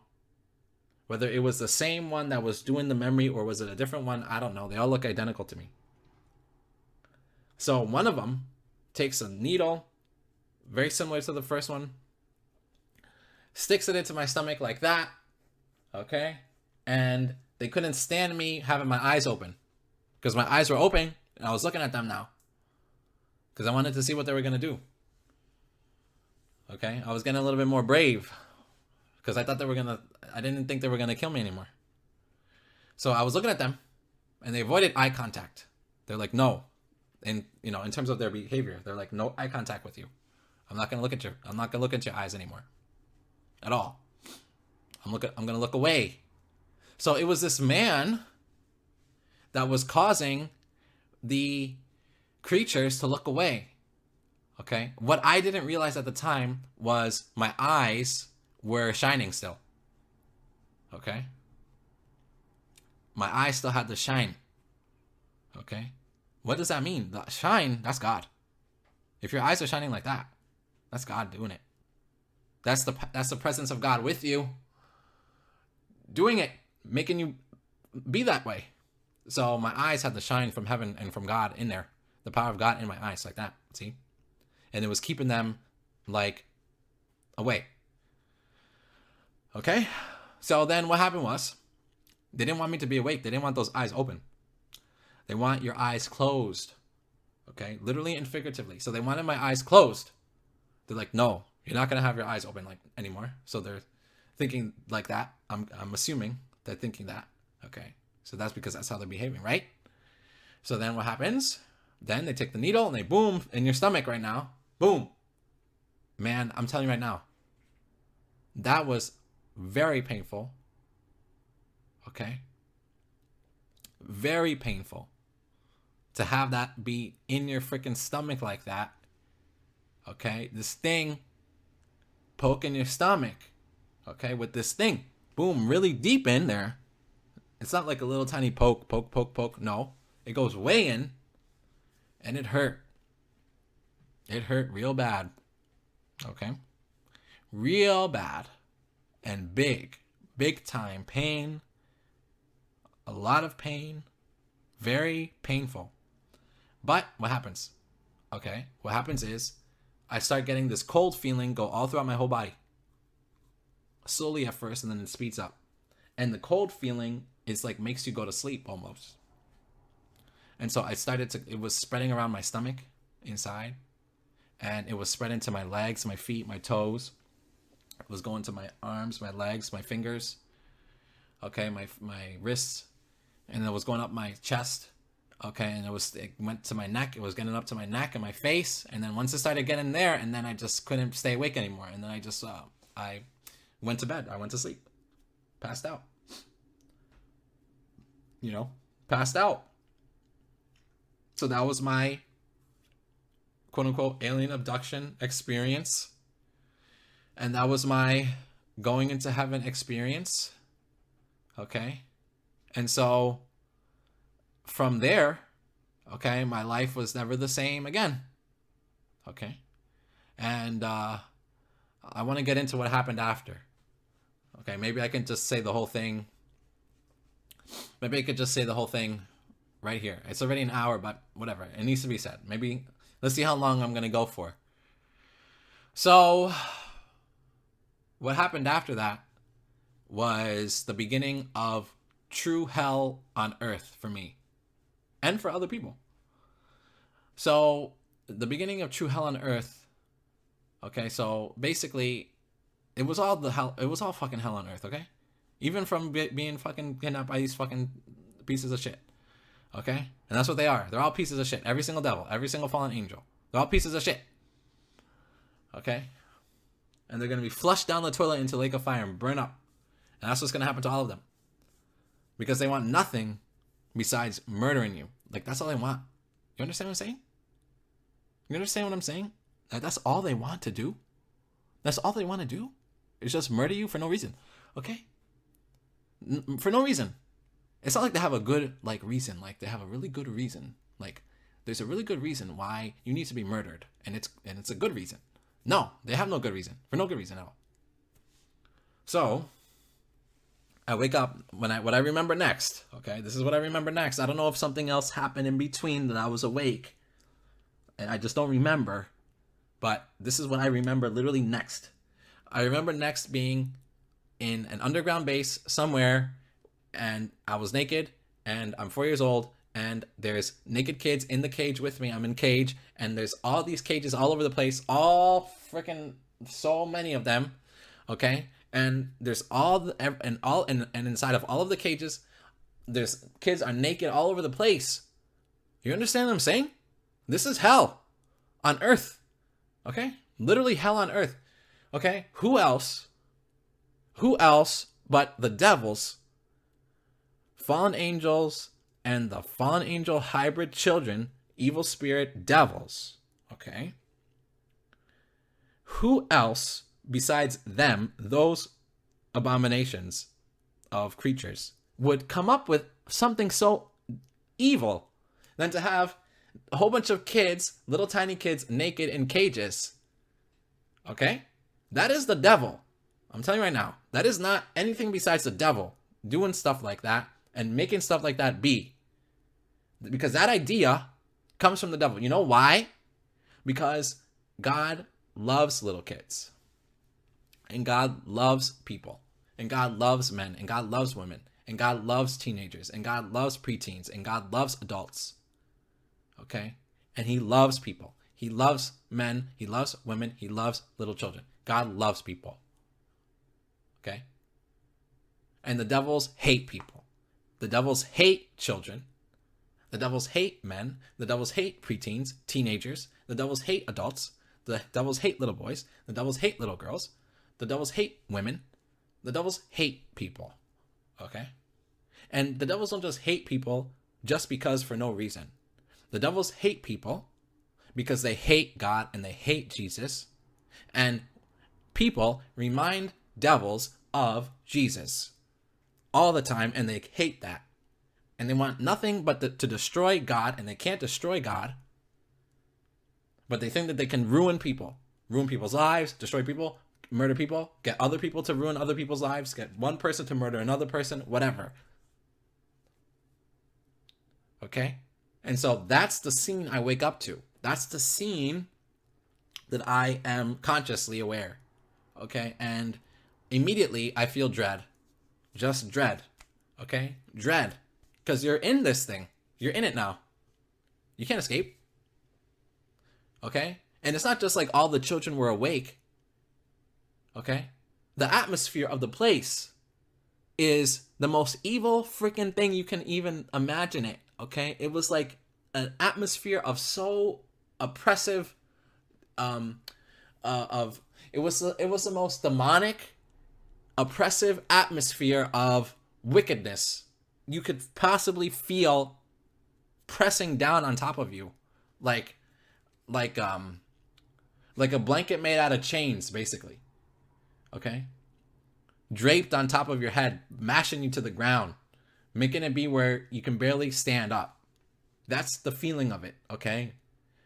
Whether it was the same one that was doing the memory or was it a different one, I don't know. They all look identical to me. So one of them takes a needle, very similar to the first one, sticks it into my stomach like that, okay? And they couldn't stand me having my eyes open because my eyes were open and I was looking at them now because I wanted to see what they were going to do. Okay? I was getting a little bit more brave because I didn't think they were going to kill me anymore. So I was looking at them and they avoided eye contact. They're like, no. And, in terms of their behavior, they're like, no eye contact with you. I'm not going to look at your eyes anymore. At all. I'm going to look away. So it was this man that was causing the creatures to look away. Okay? What I didn't realize at the time was my eyes were shining still. Okay? My eyes still had the shine. Okay? What does that mean? The shine, that's God. If your eyes are shining like that, that's God doing it. That's the presence of God with you, doing it, making you be that way. So my eyes had the shine from heaven and from God in there, the power of God in my eyes like that. See, and it was keeping them like away. Okay, so then what happened was they didn't want me to be awake. They didn't want those eyes open. They want your eyes closed. Okay, literally and figuratively. So they wanted my eyes closed. They're like, no. You're not going to have your eyes open like anymore. So they're thinking like that. I'm assuming they're thinking that. Okay. So that's because that's how they're behaving, right? So then what happens? Then they take the needle and they boom in your stomach right now. Boom. Man, I'm telling you right now. That was very painful. Okay. Very painful. To have that be in your freaking stomach like that. Okay. This thing poking your stomach, okay, with this thing, boom, really deep in there. It's not like a little tiny poke. No, it goes way in, and it hurt. It hurt real bad, okay, real bad, and big time pain. A lot of pain, very painful. But what happens? Okay, what happens is I start getting this cold feeling go all throughout my whole body. Slowly at first, and then it speeds up. And the cold feeling is like makes you go to sleep almost. And so it was spreading around my stomach inside. And it was spreading to my legs, my feet, my toes. It was going to my arms, my legs, my fingers. Okay, my wrists. And it was going up my chest. Okay, and it went to my neck. It was getting up to my neck and my face. And then once it started getting there, and then I just couldn't stay awake anymore. And then I went to bed. I went to sleep. Passed out. Passed out. So that was my quote unquote alien abduction experience. And that was my going into heaven experience. Okay. And so from there, okay, my life was never the same again. Okay. And I want to get into what happened after. Okay, maybe I can just say the whole thing. Maybe I could just say the whole thing right here. It's already an hour, but whatever. It needs to be said. Maybe let's see how long I'm going to go for. So what happened after that was the beginning of true hell on earth for me and for other people. So the beginning of true hell on earth. Okay, so basically it was all fucking hell on earth, okay? Even from being fucking kidnapped by these fucking pieces of shit. Okay? And that's what they are. They're all pieces of shit. Every single devil, every single fallen angel. They're all pieces of shit. Okay? And they're going to be flushed down the toilet into a lake of fire and burn up. And that's what's going to happen to all of them. Because they want nothing besides murdering you. Like, that's all they want. You understand what I'm saying? You understand what I'm saying? Like, that's all they want to do. That's all they want to do. Is just murder you for no reason. Okay? For no reason. It's not like they have a good, like, reason. Like, they have a really good reason. Like, there's a really good reason why you need to be murdered. And it's a good reason. No, they have no good reason. For no good reason at all. So, I wake up, what I remember next. Okay, this is what I remember next. I don't know if something else happened in between that I was awake. And I just don't remember. But this is what I remember literally next. I remember next being in an underground base somewhere, and I was naked, and I'm 4 years old, and there's naked kids in the cage with me. I'm in cage, and there's all these cages all over the place, all freaking so many of them, okay? And there's and inside of all of the cages, there's kids are naked all over the place. You understand what I'm saying? This is hell on earth, okay? Literally hell on earth, okay? Who else but the devils, fallen angels, and the fallen angel hybrid children, evil spirit devils, okay? Who else besides them, those abominations of creatures, would come up with something so evil than to have a whole bunch of kids, little tiny kids, naked in cages? Okay? That is the devil. I'm telling you right now, that is not anything besides the devil doing stuff like that and making stuff like that be. Because that idea comes from the devil. You know why? Because God loves little kids. And God loves people. And God loves men. And God loves women. And God loves teenagers. And God loves preteens. And God loves adults. Okay? And he loves people. He loves men. He loves women. He loves little children. God loves people. Okay? And the devils hate people. The devils hate children. The devils hate men. The devils hate preteens, teenagers. The devils hate adults. The devils hate little boys. The devils hate little girls. The devils hate women. The devils hate people. Okay? And the devils don't just hate people just because for no reason. The devils hate people because they hate God and they hate Jesus. And people remind devils of Jesus all the time, and they hate that. And they want nothing but to destroy God, and they can't destroy God. But they think that they can ruin people, ruin people's lives, destroy people, murder people, get other people to ruin other people's lives, get one person to murder another person, whatever. Okay? And so that's the scene I wake up to. That's the scene that I am consciously aware. Okay? And immediately I feel dread. Just dread. Okay? Dread. Because you're in this thing. You're in it now. You can't escape. Okay? And it's not just like all the children were awake. Okay? The atmosphere of the place is the most evil freaking thing you can even imagine it. Okay? It was like an atmosphere of so oppressive, it was the most demonic, oppressive atmosphere of wickedness you could possibly feel pressing down on top of you, like a blanket made out of chains, basically. Okay? draped on top of your head, mashing you to the ground, making it be where you can barely stand up. That's the feeling of it, okay?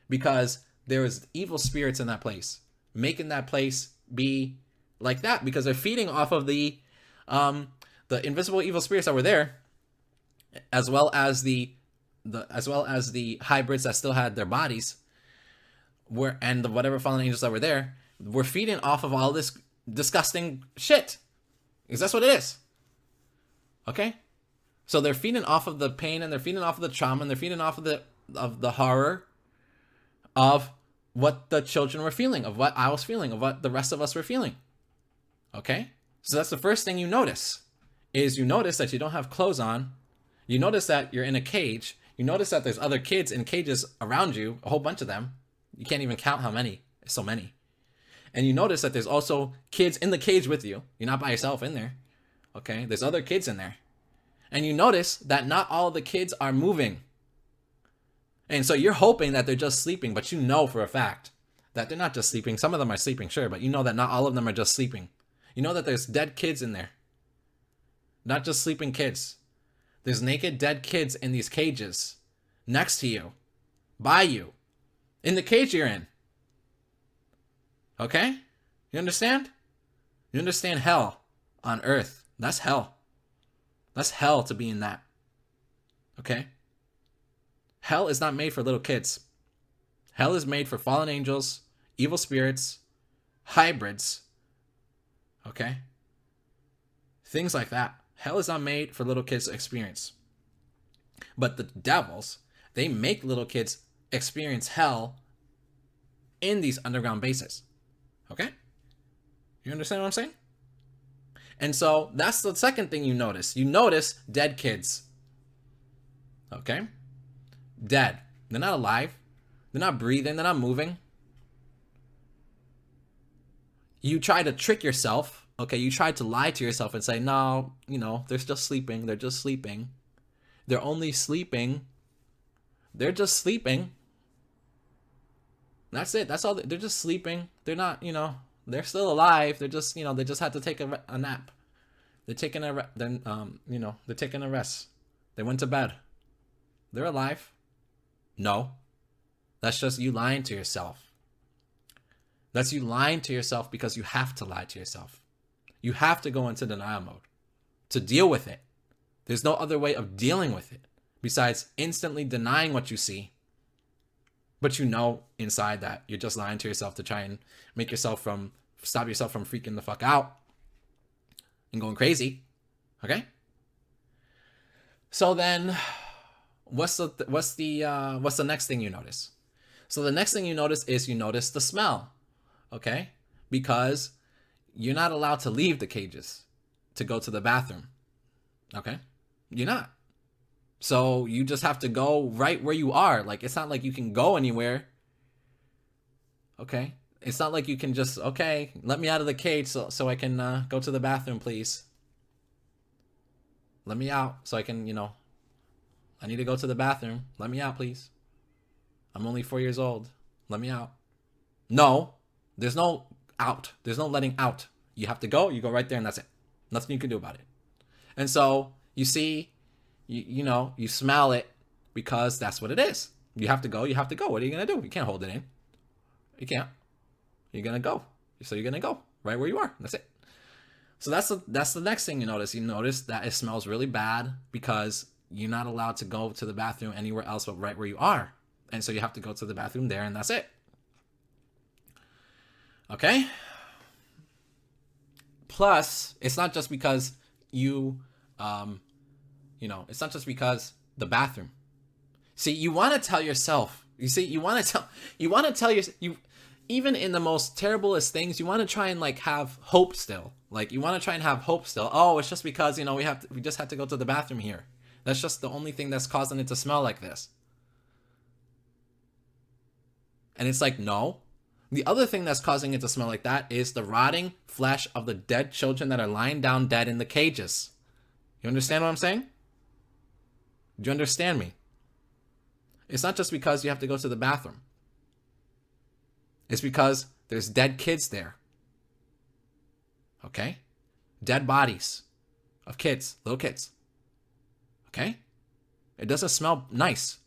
Because there is evil spirits in that place, making that place be like that, because they're feeding off of the invisible evil spirits that were there, as well as the hybrids that still had their bodies, and the whatever fallen angels that were there, were feeding off of all this disgusting shit. Because that's what it is. Okay? So they're feeding off of the pain, and they're feeding off of the trauma, and they're feeding off of the horror of what the children were feeling, of what I was feeling, of what the rest of us were feeling. Okay? So that's the first thing you notice, is you notice that you don't have clothes on. You notice that you're in a cage. You notice that there's other kids in cages around you, a whole bunch of them. You can't even count how many. It's so many. And you notice that there's also kids in the cage with you. You're not by yourself in there. Okay? There's other kids in there. And you notice that not all the kids are moving. And so you're hoping that they're just sleeping, but you know for a fact that they're not just sleeping. Some of them are sleeping, sure, but you know that not all of them are just sleeping. You know that there's dead kids in there. Not just sleeping kids. There's naked, dead kids in these cages. Next to you. By you. In the cage you're in. Okay? You understand? You understand hell on earth. That's hell. That's hell to be in that. Okay? Hell is not made for little kids. Hell is made for fallen angels, evil spirits, hybrids. Okay? Things like that. Hell is not made for little kids to experience. But the devils, they make little kids experience hell in these underground bases. Okay? You understand what I'm saying? And so that's the second thing you notice. You notice dead kids. Okay? Dead. They're not alive. They're not breathing. They're not moving. You try to trick yourself. Okay, you try to lie to yourself and say, no, they're just sleeping. They're just sleeping. They're only sleeping. They're just sleeping. That's it. That's all. They're just sleeping. They're not, they're still alive. They're just, they just had to take a nap. They're taking they're taking a rest. They went to bed. They're alive. No. That's just you lying to yourself. That's you lying to yourself because you have to lie to yourself. You have to go into denial mode to deal with it. There's no other way of dealing with it besides instantly denying what you see. But you know inside that you're just lying to yourself to try and stop yourself from freaking the fuck out and going crazy. Okay? So then what's the next thing you notice? So the next thing you notice is you notice the smell. Okay? Because you're not allowed to leave the cages to go to the bathroom. Okay? You're not. So you just have to go right where you are. Like, it's not like you can go anywhere. Okay? It's not like you can just, okay, let me out of the cage so I can go to the bathroom, please. Let me out so I can, I need to go to the bathroom. Let me out, please. I'm only 4 years old. Let me out. No, there's no out. There's no letting out. You have to go. You go right there and that's it. Nothing you can do about it. And so you see, you smell it because that's what it is. You have to go. You have to go. What are you going to do? You can't hold it in. You can't. You're going to go. So you're going to go right where you are. That's it. So that's the next thing you notice. You notice that it smells really bad because you're not allowed to go to the bathroom anywhere else but right where you are. And so you have to go to the bathroom there and that's it. Okay? Plus, it's not just because it's not just because the bathroom. See, you want to tell yourself, even in the most terriblest things, you want to try and have hope still. Like, you want to try and have hope still. Oh, it's just because, we just had to go to the bathroom here. That's just the only thing that's causing it to smell like this. And it's like, no. The other thing that's causing it to smell like that is the rotting flesh of the dead children that are lying down dead in the cages. You understand what I'm saying? Do you understand me? It's not just because you have to go to the bathroom. It's because there's dead kids there. Okay? dead bodies of kids, little kids. Okay? It doesn't smell nice.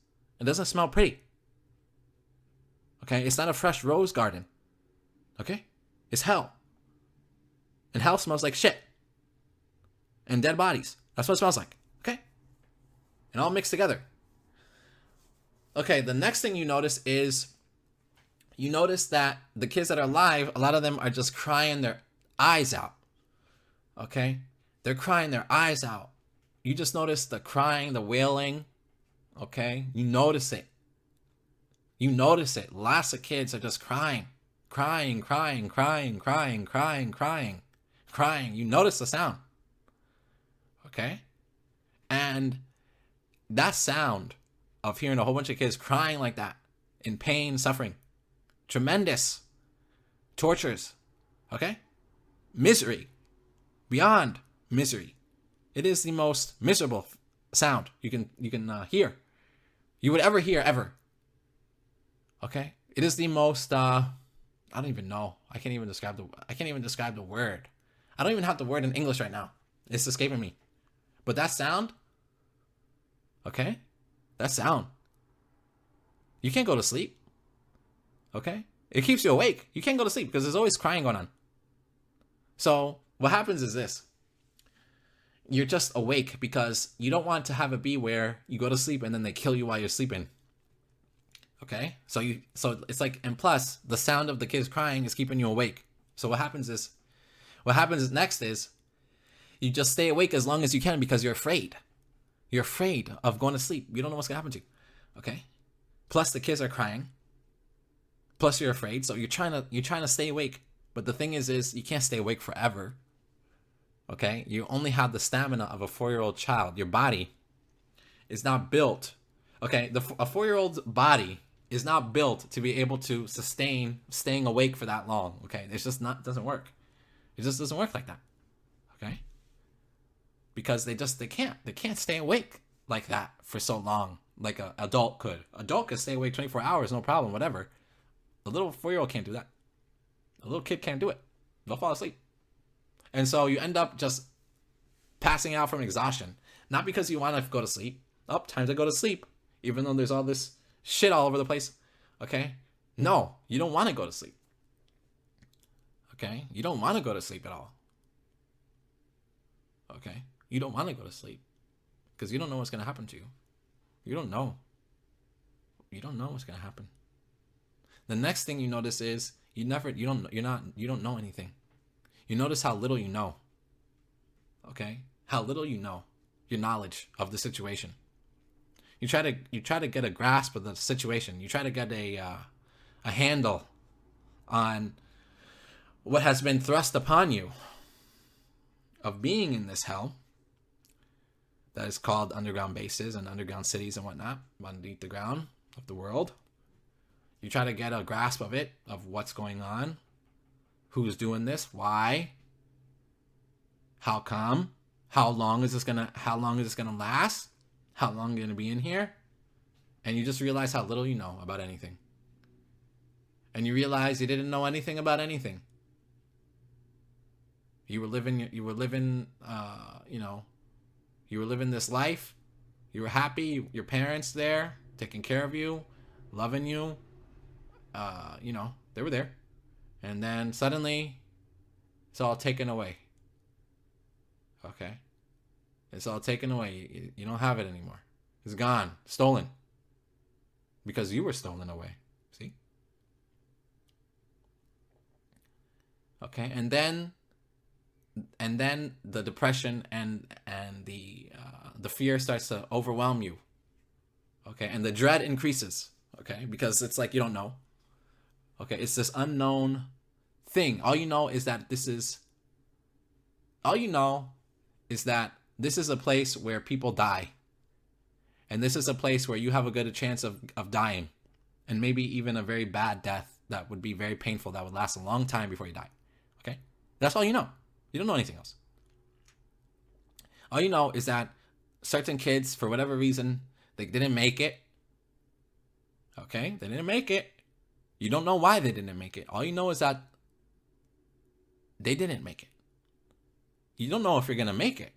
It doesn't smell pretty. Okay? It's not a fresh rose garden. Okay? It's hell. And hell smells like shit. And dead bodies. That's what it smells like. Okay? And all mixed together. Okay, the next thing you notice is you notice that the kids that are alive, a lot of them are just crying their eyes out. Okay? They're crying their eyes out. You just notice the crying, the wailing. Okay? You notice it. You notice it. Lots of kids are just crying. Crying. You notice the sound. Okay? And that sound of hearing a whole bunch of kids crying like that, in pain, suffering, tremendous tortures, okay? Misery, beyond misery. It is the most miserable sound you can hear, you would ever hear, ever. Okay? It is the most, I don't even know. I can't even describe the word. I don't even have the word in English right now. It's escaping me. But that sound, okay? That sound. You can't go to sleep. Okay? It keeps you awake. You can't go to sleep because there's always crying going on. So what happens is this. You're just awake because you don't want to have it be where you go to sleep and then they kill you while you're sleeping. Okay? So it's like, and plus the sound of the kids crying is keeping you awake. So what happens next is you just stay awake as long as you can because you're afraid. You're afraid of going to sleep. You don't know what's going to happen to you. Okay? Plus the kids are crying. Plus you're afraid. So you're trying to stay awake. But the thing is you can't stay awake forever. Okay? You only have the stamina of a 4-year-old child. Your body is not built. Okay? A 4-year-old's body is not built to be able to sustain staying awake for that long. Okay? It's just not, doesn't work. It just doesn't work like that. Okay? Because they can't stay awake like that for so long like an adult could. Adult could stay awake 24 hours, no problem, whatever. A little 4-year-old can't do that. A little kid can't do it. They'll fall asleep. And so you end up just passing out from exhaustion. Not because you want to go to sleep. Time to go to sleep. Even though there's all this shit all over the place. Okay? No, you don't want to go to sleep. Okay? You don't want to go to sleep at all. Okay? You don't want to go to sleep because you don't know what's going to happen to you. You don't know. You don't know what's going to happen. The next thing you notice is you don't know anything. You notice how little you know. Okay? How little you know. Your knowledge of the situation. You try to get a grasp of the situation. You try to get a handle on what has been thrust upon you of being in this hell that is called underground bases and underground cities and whatnot, underneath the ground of the world. You try to get a grasp of it, of what's going on, who's doing this, why, how come, how long is this gonna last, how long are you gonna be in here, and you just realize how little you know about anything, and you realize you didn't know anything about anything. You were living this life. You were happy. Your parents there, taking care of you, loving you. They were there. And then suddenly, it's all taken away. Okay? It's all taken away. You don't have it anymore. It's gone. Stolen. Because you were stolen away. See? Okay? And then the depression and the fear starts to overwhelm you. Okay? And the dread increases. Okay? Because it's like you don't know. Okay? It's this unknown thing. All you know is that this is a place where people die. And this is a place where you have a good chance of dying. And maybe even a very bad death that would be very painful, that would last a long time before you die. Okay? That's all you know. You don't know anything else. All you know is that certain kids, for whatever reason, they didn't make it. Okay? They didn't make it. You don't know why they didn't make it. All you know is that they didn't make it. You don't know if you're going to make it.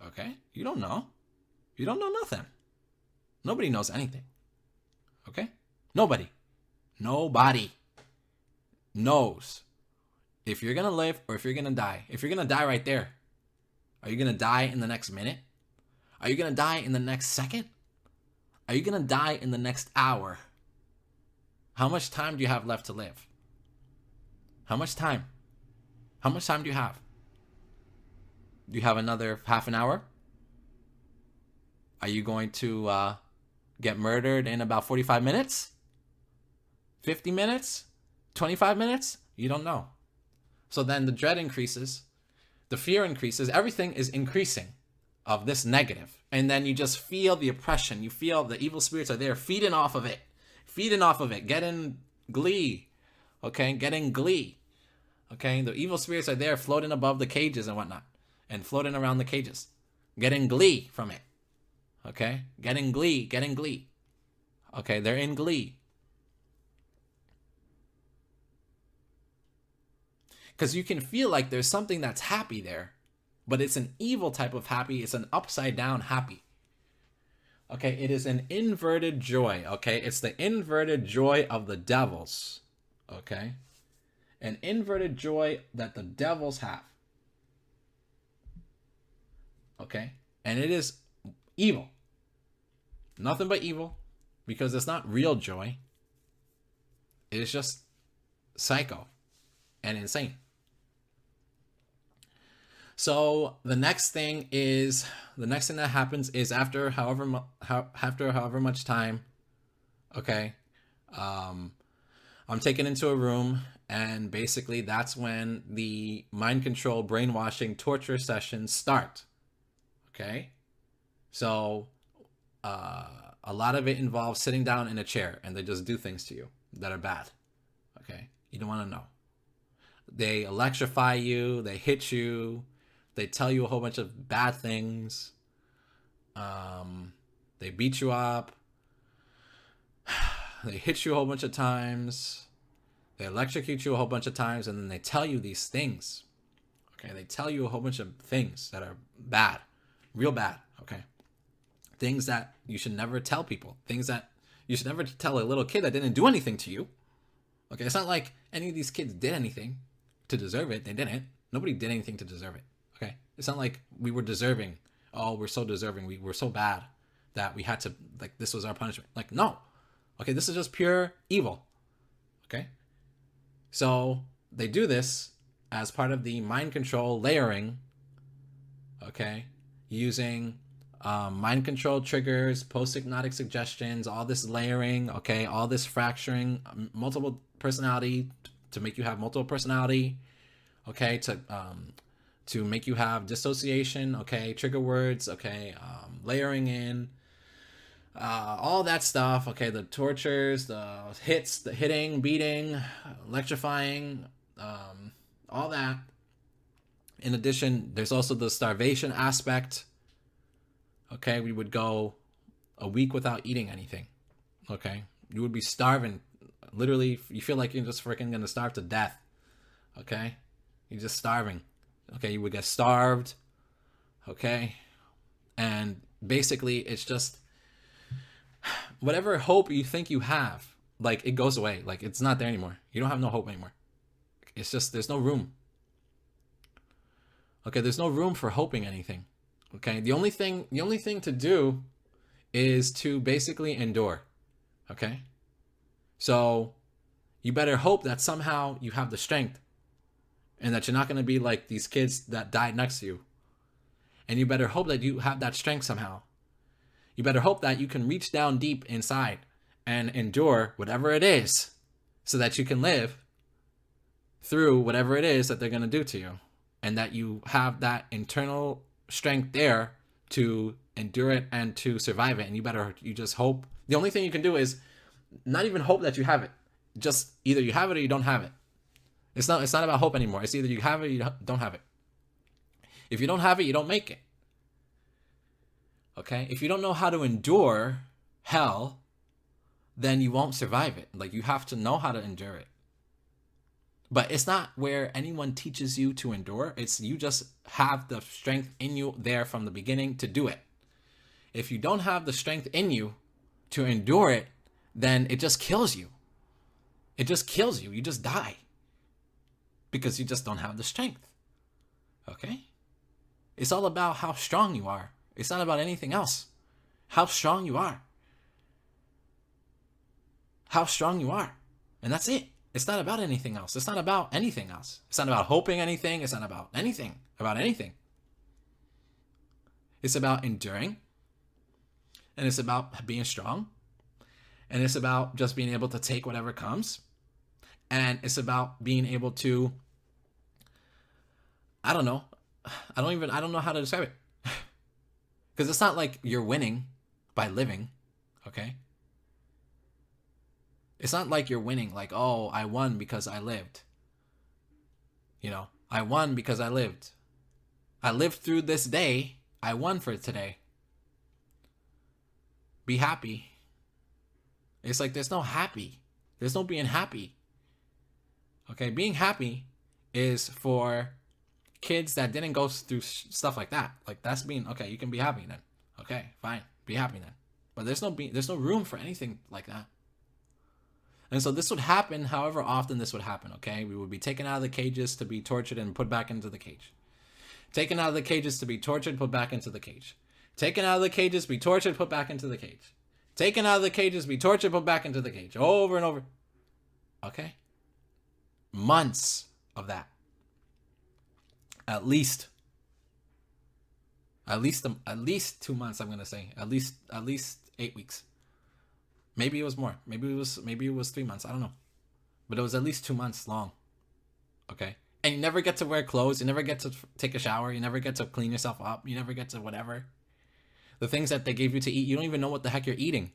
Okay? You don't know. You don't know nothing. Nobody knows anything. Okay? Nobody knows if you're going to live or if you're going to die. If you're going to die right there, are you going to die in the next minute? Are you going to die in the next second? Are you going to die in the next hour? How much time do you have left to live? How much time? How much time do you have? Do you have another half an hour? Are you going to get murdered in about 45 minutes? 50 minutes? 25 minutes? You don't know. So then the dread increases, the fear increases, everything is increasing of this negative. And then you just feel the oppression. You feel the evil spirits are there feeding off of it, getting glee. Okay, getting glee. Okay, the evil spirits are there floating above the cages and whatnot, and floating around the cages, getting glee from it. Okay, getting glee. Okay, they're in glee. Because you can feel like there's something that's happy there, but it's an evil type of happy. It's an upside down happy. Okay, it is an inverted joy. Okay, it's the inverted joy of the devils. Okay, an inverted joy that the devils have. Okay, and it is evil. Nothing but evil, because it's not real joy. It is just psycho and insane. So the next thing that happens is after however much time, okay, I'm taken into a room, and basically that's when the mind control, brainwashing, torture sessions start. Okay, so a lot of it involves sitting down in a chair, and they just do things to you that are bad. Okay, you don't want to know. They electrify you, they hit you, they tell you a whole bunch of bad things. They beat you up. They hit you a whole bunch of times. They electrocute you a whole bunch of times, and then they tell you these things. Okay, they tell you a whole bunch of things that are bad, real bad. Okay, things that you should never tell people. Things that you should never tell a little kid that didn't do anything to you. Okay, it's not like any of these kids did anything to deserve it. They didn't. Nobody did anything to deserve it. Okay, it's not like we were deserving. Oh, we're so deserving. We were so bad that we had to, like, this was our punishment. Like, no. Okay, this is just pure evil. Okay, so they do this as part of the mind control layering. Okay, using mind control triggers, post-hypnotic suggestions, all this layering. Okay, all this fracturing, multiple personality to make you have multiple personality. Okay, to make you have dissociation. Okay, trigger words. Okay, layering in all that stuff. Okay, the tortures, the hits, the hitting, beating, electrifying, all that. In addition, there's also the starvation aspect. Okay, we would go a week without eating anything. Okay, you would be starving. Literally, you feel like you're just freaking gonna starve to death. Okay, you're just starving. Okay, you would get starved. Okay, and basically, it's just whatever hope you think you have, like, it goes away. Like, it's not there anymore. You don't have no hope anymore. It's just, there's no room. Okay, there's no room for hoping anything. Okay, the only thing to do is to basically endure. Okay, so you better hope that somehow you have the strength, and that you're not going to be like these kids that died next to you. And you better hope that you have that strength somehow. You better hope that you can reach down deep inside and endure whatever it is, so that you can live through whatever it is that they're going to do to you. And that you have that internal strength there to endure it and to survive it. And you just hope. The only thing you can do is not even hope that you have it. Just either you have it or you don't have it. It's not about hope anymore. It's either you have it or you don't have it. If you don't have it, you don't make it. Okay? If you don't know how to endure hell, then you won't survive it. Like, you have to know how to endure it. But it's not where anyone teaches you to endure. It's you just have the strength in you there from the beginning to do it. If you don't have the strength in you to endure it, then it just kills you. It just kills you. You just die. Because you just don't have the strength. Okay? It's all about how strong you are. It's not about anything else. How strong you are. How strong you are. And that's it. It's not about anything else. It's not about anything else. It's not about hoping anything. It's not about anything. About anything. It's about enduring. And it's about being strong. And it's about just being able to take whatever comes. And it's about being able to, I don't know how to describe it. Because it's not like you're winning by living, okay? It's not like you're winning, like, oh, I won because I lived. You know, I won because I lived. I lived through this day. I won for today. Be happy. It's like there's no happy. There's no being happy. Okay, being happy is for kids that didn't go through stuff like that. Like that's being, okay, you can be happy then. Okay, fine. Be happy then. But there's no room for anything like that. And so this would happen however often this would happen, okay? We would be taken out of the cages to be tortured and put back into the cage. Taken out of the cages to be tortured, put back into the cage. Taken out of the cages, be tortured, put back into the cage. Taken out of the cages, be tortured, put back into the cage. Over and over. Okay? Months of that. At least 2 months, I'm gonna say. At least 8 weeks. Maybe it was more. Maybe it was 3 months. I don't know. But it was at least 2 months long. Okay? And you never get to wear clothes. You never get to take a shower. You never get to clean yourself up. You never get to whatever. The things that they gave you to eat, you don't even know what the heck you're eating.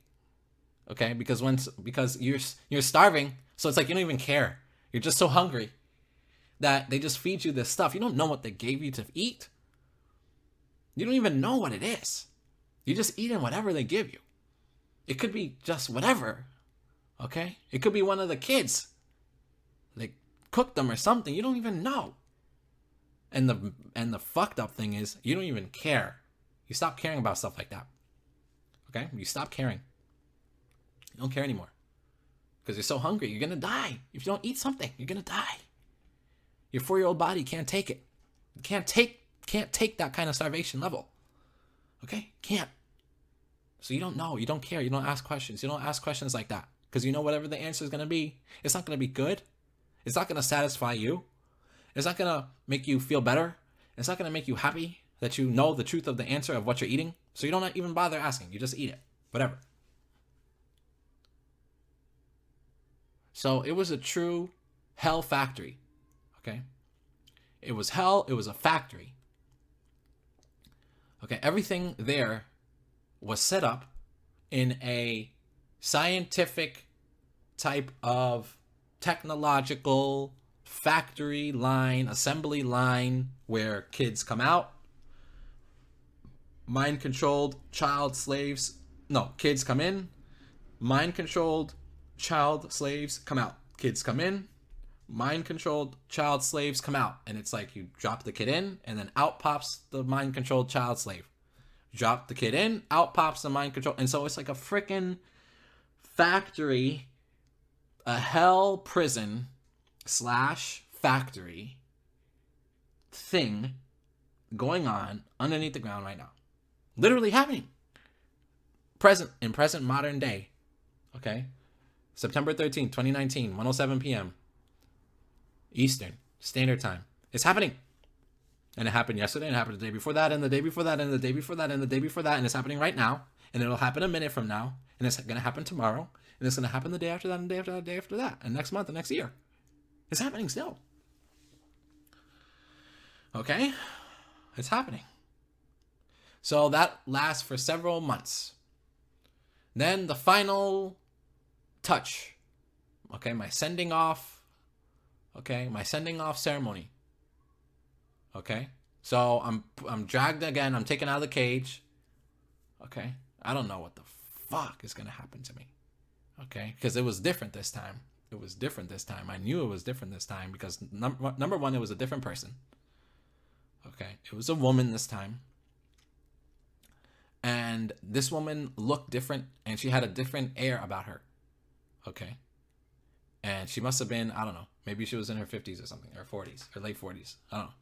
Okay? Because you're starving, so it's like you don't even care. You're just so hungry that they just feed you this stuff. You don't know what they gave you to eat. You don't even know what it is. You're just eating whatever they give you. It could be just whatever. Okay? It could be one of the kids. They cooked them or something. You don't even know. And the fucked up thing is you don't even care. You stop caring about stuff like that. Okay? You stop caring. You don't care anymore. Because you're so hungry. You're going to die. If you don't eat something, you're going to die. Your 4-year-old body can't take it. Can't take that kind of starvation level. Okay? Can't. So you don't know. You don't care. You don't ask questions. You don't ask questions like that. Because you know whatever the answer is going to be, it's not going to be good. It's not going to satisfy you. It's not going to make you feel better. It's not going to make you happy that you know the truth of the answer of what you're eating. So you don't even bother asking. You just eat it. Whatever. So it was a true hell factory. Okay? It was hell. It was a factory. Okay? Everything there was set up in a scientific type of technological factory line, assembly line, where kids come out, mind-controlled child slaves. No, kids come in, mind-controlled child slaves come out. Kids come in, mind-controlled child slaves come out. And it's like you drop the kid in, and then out pops the mind-controlled child slave. Drop the kid in, out pops the mind control. And so it's like a freaking factory, a hell prison / factory thing going on underneath the ground right now. Literally happening. In present modern day. Okay? September 13th, 2019, 1:07 p.m. Eastern Standard Time. It's happening. And it happened yesterday, and it happened the day before that, and the day before that, and the day before that, and the day before that, and it's happening right now, and it'll happen a minute from now, and it's going to happen tomorrow, and it's going to happen the day after that, and the day after that, the day after that, and next month, and next year. It's happening still. Okay? It's happening. So that lasts for several months. Then the final touch. Okay, my sending off. Okay, my sending off ceremony. Okay, so I'm dragged again. I'm taken out of the cage. Okay, I don't know what the fuck is gonna happen to me. Okay, because it was different this time. it was different this time. I knew it was different this time because number one, it was a different person. Okay, it was a woman this time. And this woman looked different, and she had a different air about her. Okay. And she must have been, I don't know, maybe she was in her 50s or something, or 40s, or late 40s. I don't know.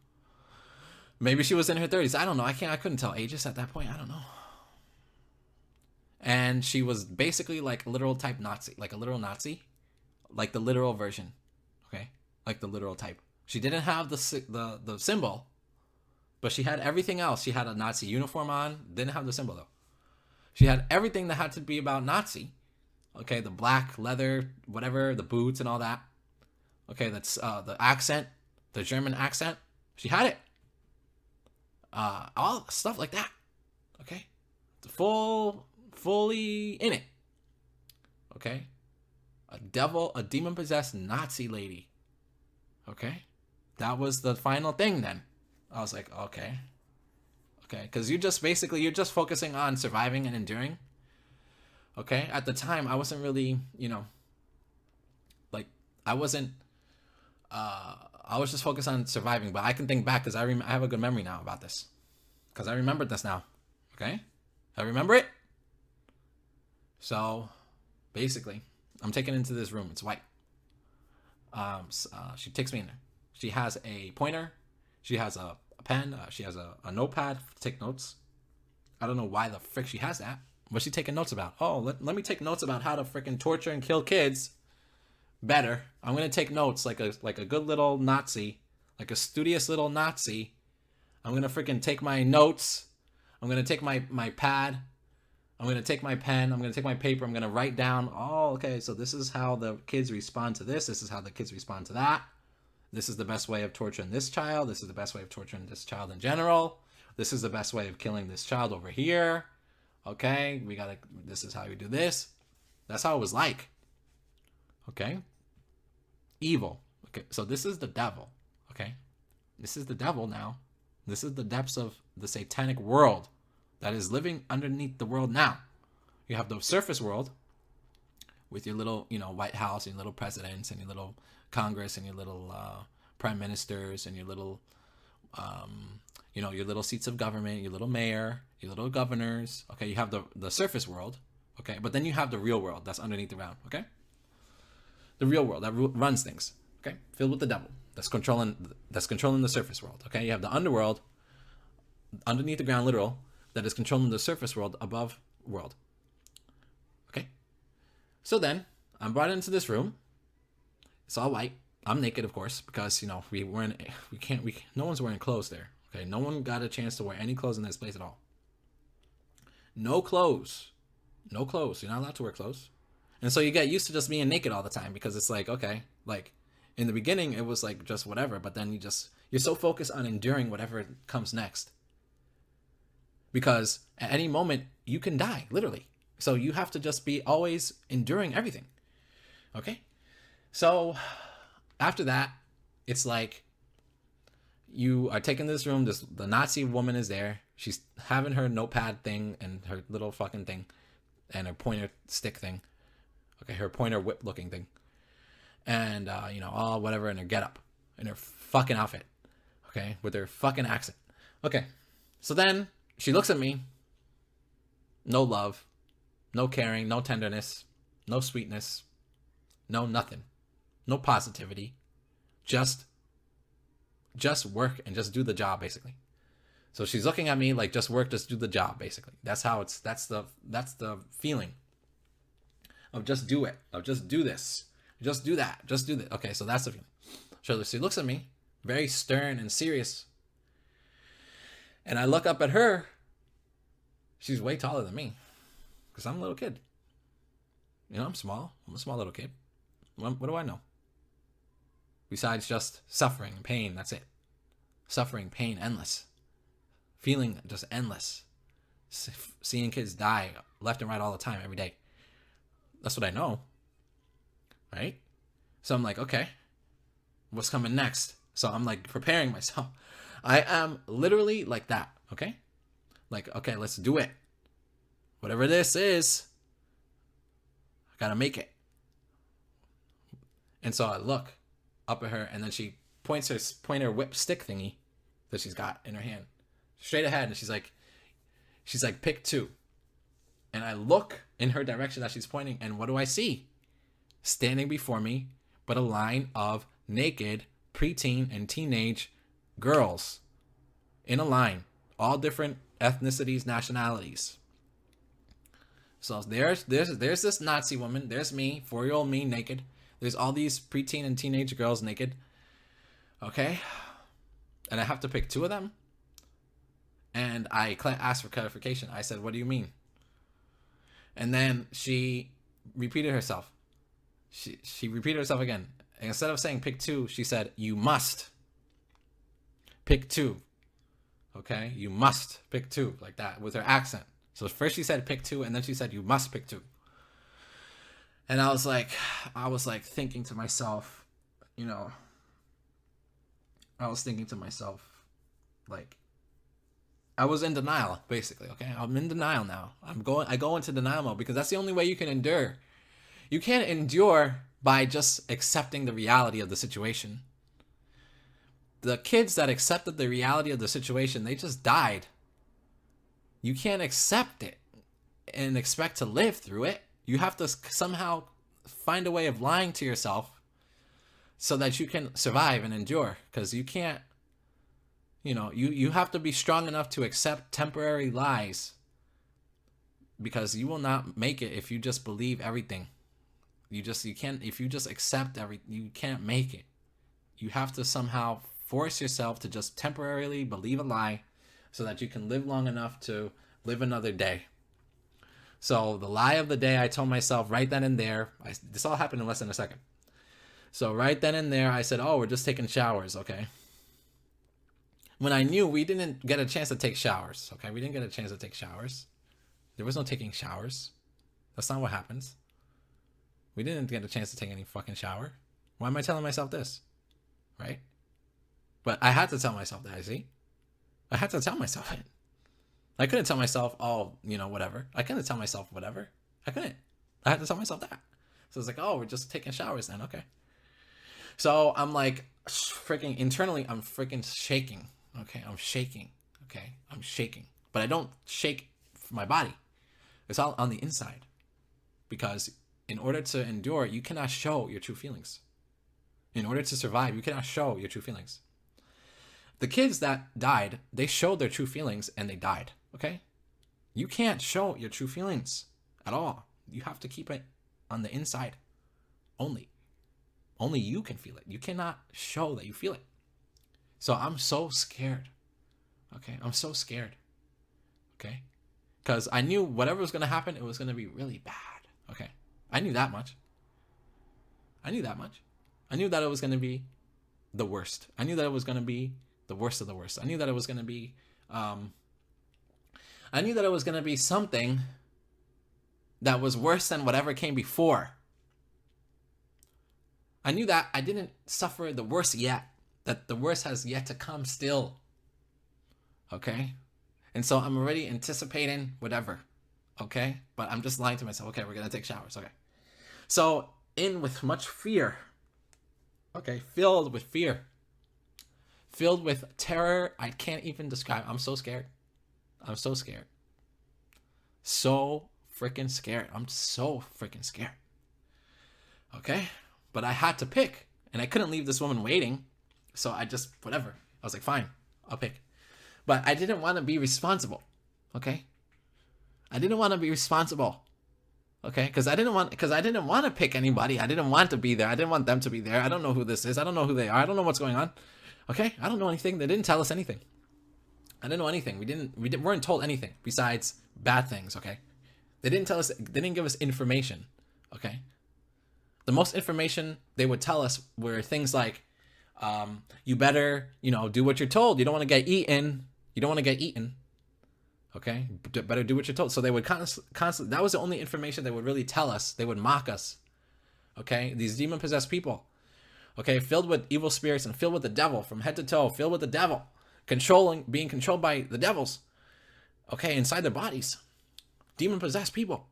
Maybe she was in her 30s. I don't know. I couldn't tell ages at that point. I don't know. And she was basically like a literal type Nazi, like a literal Nazi, like the literal version. Okay? Like the literal type. She didn't have the symbol, but she had everything else. She had a Nazi uniform on, didn't have the symbol though. She had everything that had to be about Nazi. Okay, the black leather, whatever, the boots and all that. Okay, that's the accent, the German accent. She had it. All stuff like that. Okay, fully in it. Okay, a demon-possessed Nazi lady. Okay, that was the final thing. Then I was like, okay, because you're just focusing on surviving and enduring. Okay, at the time I wasn't really, like I wasn't. I was just focused on surviving, but I can think back because I have a good memory now about this, because I remembered this now. Okay, I remember it. So, basically, I'm taken into this room. It's white. She takes me in there. She has a pointer. She has a pen. She has a notepad to take notes. I don't know why the frick she has that. What's she taking notes about? Oh, let me take notes about how to freaking torture and kill kids better. I'm gonna take notes like a good little Nazi, like a studious little Nazi. I'm gonna freaking take my notes. I'm gonna take my pad. I'm gonna take my pen. I'm gonna take my paper. I'm gonna write down. Oh, okay. So this is how the kids respond to this. This is how the kids respond to that. This is the best way of torturing this child. This is the best way of torturing this child in general. This is the best way of killing this child over here. Okay, this is how you do this. That's how it was like. Okay. Evil. Okay, so this is the devil. Okay. This is the devil now. This is the depths of the satanic world that is living underneath the world now. You have the surface world with your little, White House and your little presidents and your little Congress and your little prime ministers and your little, your little seats of government, your little mayor, your little governors. Okay, you have the surface world. Okay, but then you have the real world that's underneath the ground. Okay, the real world that runs things. Okay, filled with the devil that's controlling the surface world. Okay, you have the underworld, underneath the ground, literal, that is controlling the surface world above world. Okay, so then I'm brought into this room. It's all white. I'm naked, of course, because no one's wearing clothes there. Okay, no one got a chance to wear any clothes in this place at all. No clothes. You're not allowed to wear clothes. And so you get used to just being naked all the time because it's like, okay, like in the beginning it was like just whatever, but then you're so focused on enduring whatever comes next. Because at any moment you can die, literally. So you have to just be always enduring everything. Okay? So after that, it's like you are taken to this room. The Nazi woman is there. She's having her notepad thing and her little fucking thing and her pointer stick thing. Okay, her pointer whip looking thing. And, all whatever in her getup. In her fucking outfit. Okay, with her fucking accent. Okay, so then she looks at me. No love. No caring. No tenderness. No sweetness. No nothing. No positivity. Just work and just do the job, basically. So she's looking at me like just work, just do the job, basically. That's the feeling of just do it, of just do this, just do that, just do that. Okay, so that's the feeling. So she looks at me, very stern and serious. And I look up at her. She's way taller than me because I'm a little kid. I'm small. I'm a small little kid. What do I know? Besides just suffering and pain, that's it. Suffering, pain, endless. Feeling just endless. Seeing kids die left and right all the time, every day. That's what I know. Right? So I'm like, okay, what's coming next? So I'm like preparing myself. I am literally like that, okay? Like, okay, let's do it. Whatever this is, I gotta make it. And so I look up at her, and then she points her pointer whip stick thingy that she's got in her hand straight ahead, and she's like, pick 2. And I look in her direction that she's pointing, and what do I see? Standing before me, but a line of naked preteen and teenage girls in a line, all different ethnicities, nationalities. So there's this Nazi woman. There's me, 4-year-old me, naked. There's all these preteen and teenage girls naked. Okay, and I have to pick 2 of them. And I asked for clarification. I said, "What do you mean?" And then she repeated herself. She repeated herself again. And instead of saying pick 2, she said, "You must pick 2." Okay, you must pick 2, like that, with her accent. So first she said pick 2, and then she said you must pick 2. And I was like thinking to myself, like, I was in denial, basically. Okay, I'm in denial now. I go into denial mode because that's the only way you can endure. You can't endure by just accepting the reality of the situation. The kids that accepted the reality of the situation, they just died. You can't accept it and expect to live through it. You have to somehow find a way of lying to yourself so that you can survive and endure, because you can't, you have to be strong enough to accept temporary lies, because you will not make it if you just believe everything. You can't, if you just accept everything, you can't make it. You have to somehow force yourself to just temporarily believe a lie so that you can live long enough to live another day. So the lie of the day, I told myself right then and there, this all happened in less than a second. So right then and there, I said, "Oh, we're just taking showers," okay? When I knew we didn't get a chance to take showers, okay? We didn't get a chance to take showers. There was no taking showers. That's not what happens. We didn't get a chance to take any fucking shower. Why am I telling myself this? Right? But I had to tell myself that, see? I had to tell myself it. I couldn't tell myself, "Oh, whatever." I couldn't tell myself whatever. I couldn't. I had to tell myself that. So it's like, "Oh, we're just taking showers then." Okay. So I'm like, internally, I'm freaking shaking. Okay. I'm shaking. Okay. I'm shaking. But I don't shake my body. It's all on the inside. Because in order to endure, you cannot show your true feelings. In order to survive, you cannot show your true feelings. The kids that died, they showed their true feelings and they died. Okay? You can't show your true feelings at all. You have to keep it on the inside only. Only you can feel it. You cannot show that you feel it. So I'm so scared. Okay? I'm so scared. Okay? Because I knew whatever was going to happen, it was going to be really bad. Okay? I knew that much. I knew that it was going to be the worst. I knew that it was going to be the worst of the worst. I knew that it was going to be something that was worse than whatever came before. I knew that I didn't suffer the worst yet, that the worst has yet to come still. Okay? And so I'm already anticipating whatever. Okay? But I'm just lying to myself. Okay, we're going to take showers. Okay. So, in with much fear. Okay, filled with fear. Filled with terror I can't even describe. I'm so scared. I'm so scared. So freaking scared. I'm so freaking scared. Okay? But I had to pick. And I couldn't leave this woman waiting. So I just, whatever. I was like, fine, I'll pick. But I didn't want to be responsible. Okay? I didn't want to be responsible. Okay? Because I didn't want to pick anybody. I didn't want to be there. I didn't want them to be there. I don't know who this is. I don't know who they are. I don't know what's going on. Okay? I don't know anything. They didn't tell us anything. I didn't know anything. We weren't told anything besides bad things, okay? They didn't tell us, they didn't give us information, okay? The most information they would tell us were things like, you better, do what you're told. You don't want to get eaten. You don't want to get eaten. Okay? Better do what you're told. So they would constantly, that was the only information they would really tell us. They would mock us. Okay? These demon-possessed people. Okay? Filled with evil spirits and filled with the devil from head to toe. Filled with the devil. Being controlled by the devils. Okay? Inside their bodies. Demon-possessed people.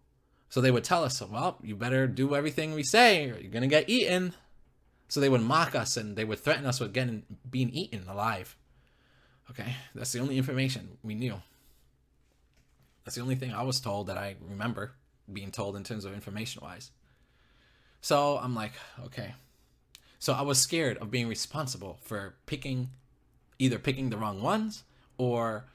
So they would tell us, well, you better do everything we say or you're going to get eaten. So they would mock us and they would threaten us with being eaten alive. Okay, that's the only information we knew. That's the only thing I was told that I remember being told in terms of information wise. So I'm like, okay. So I was scared of being responsible for either picking the wrong ones, or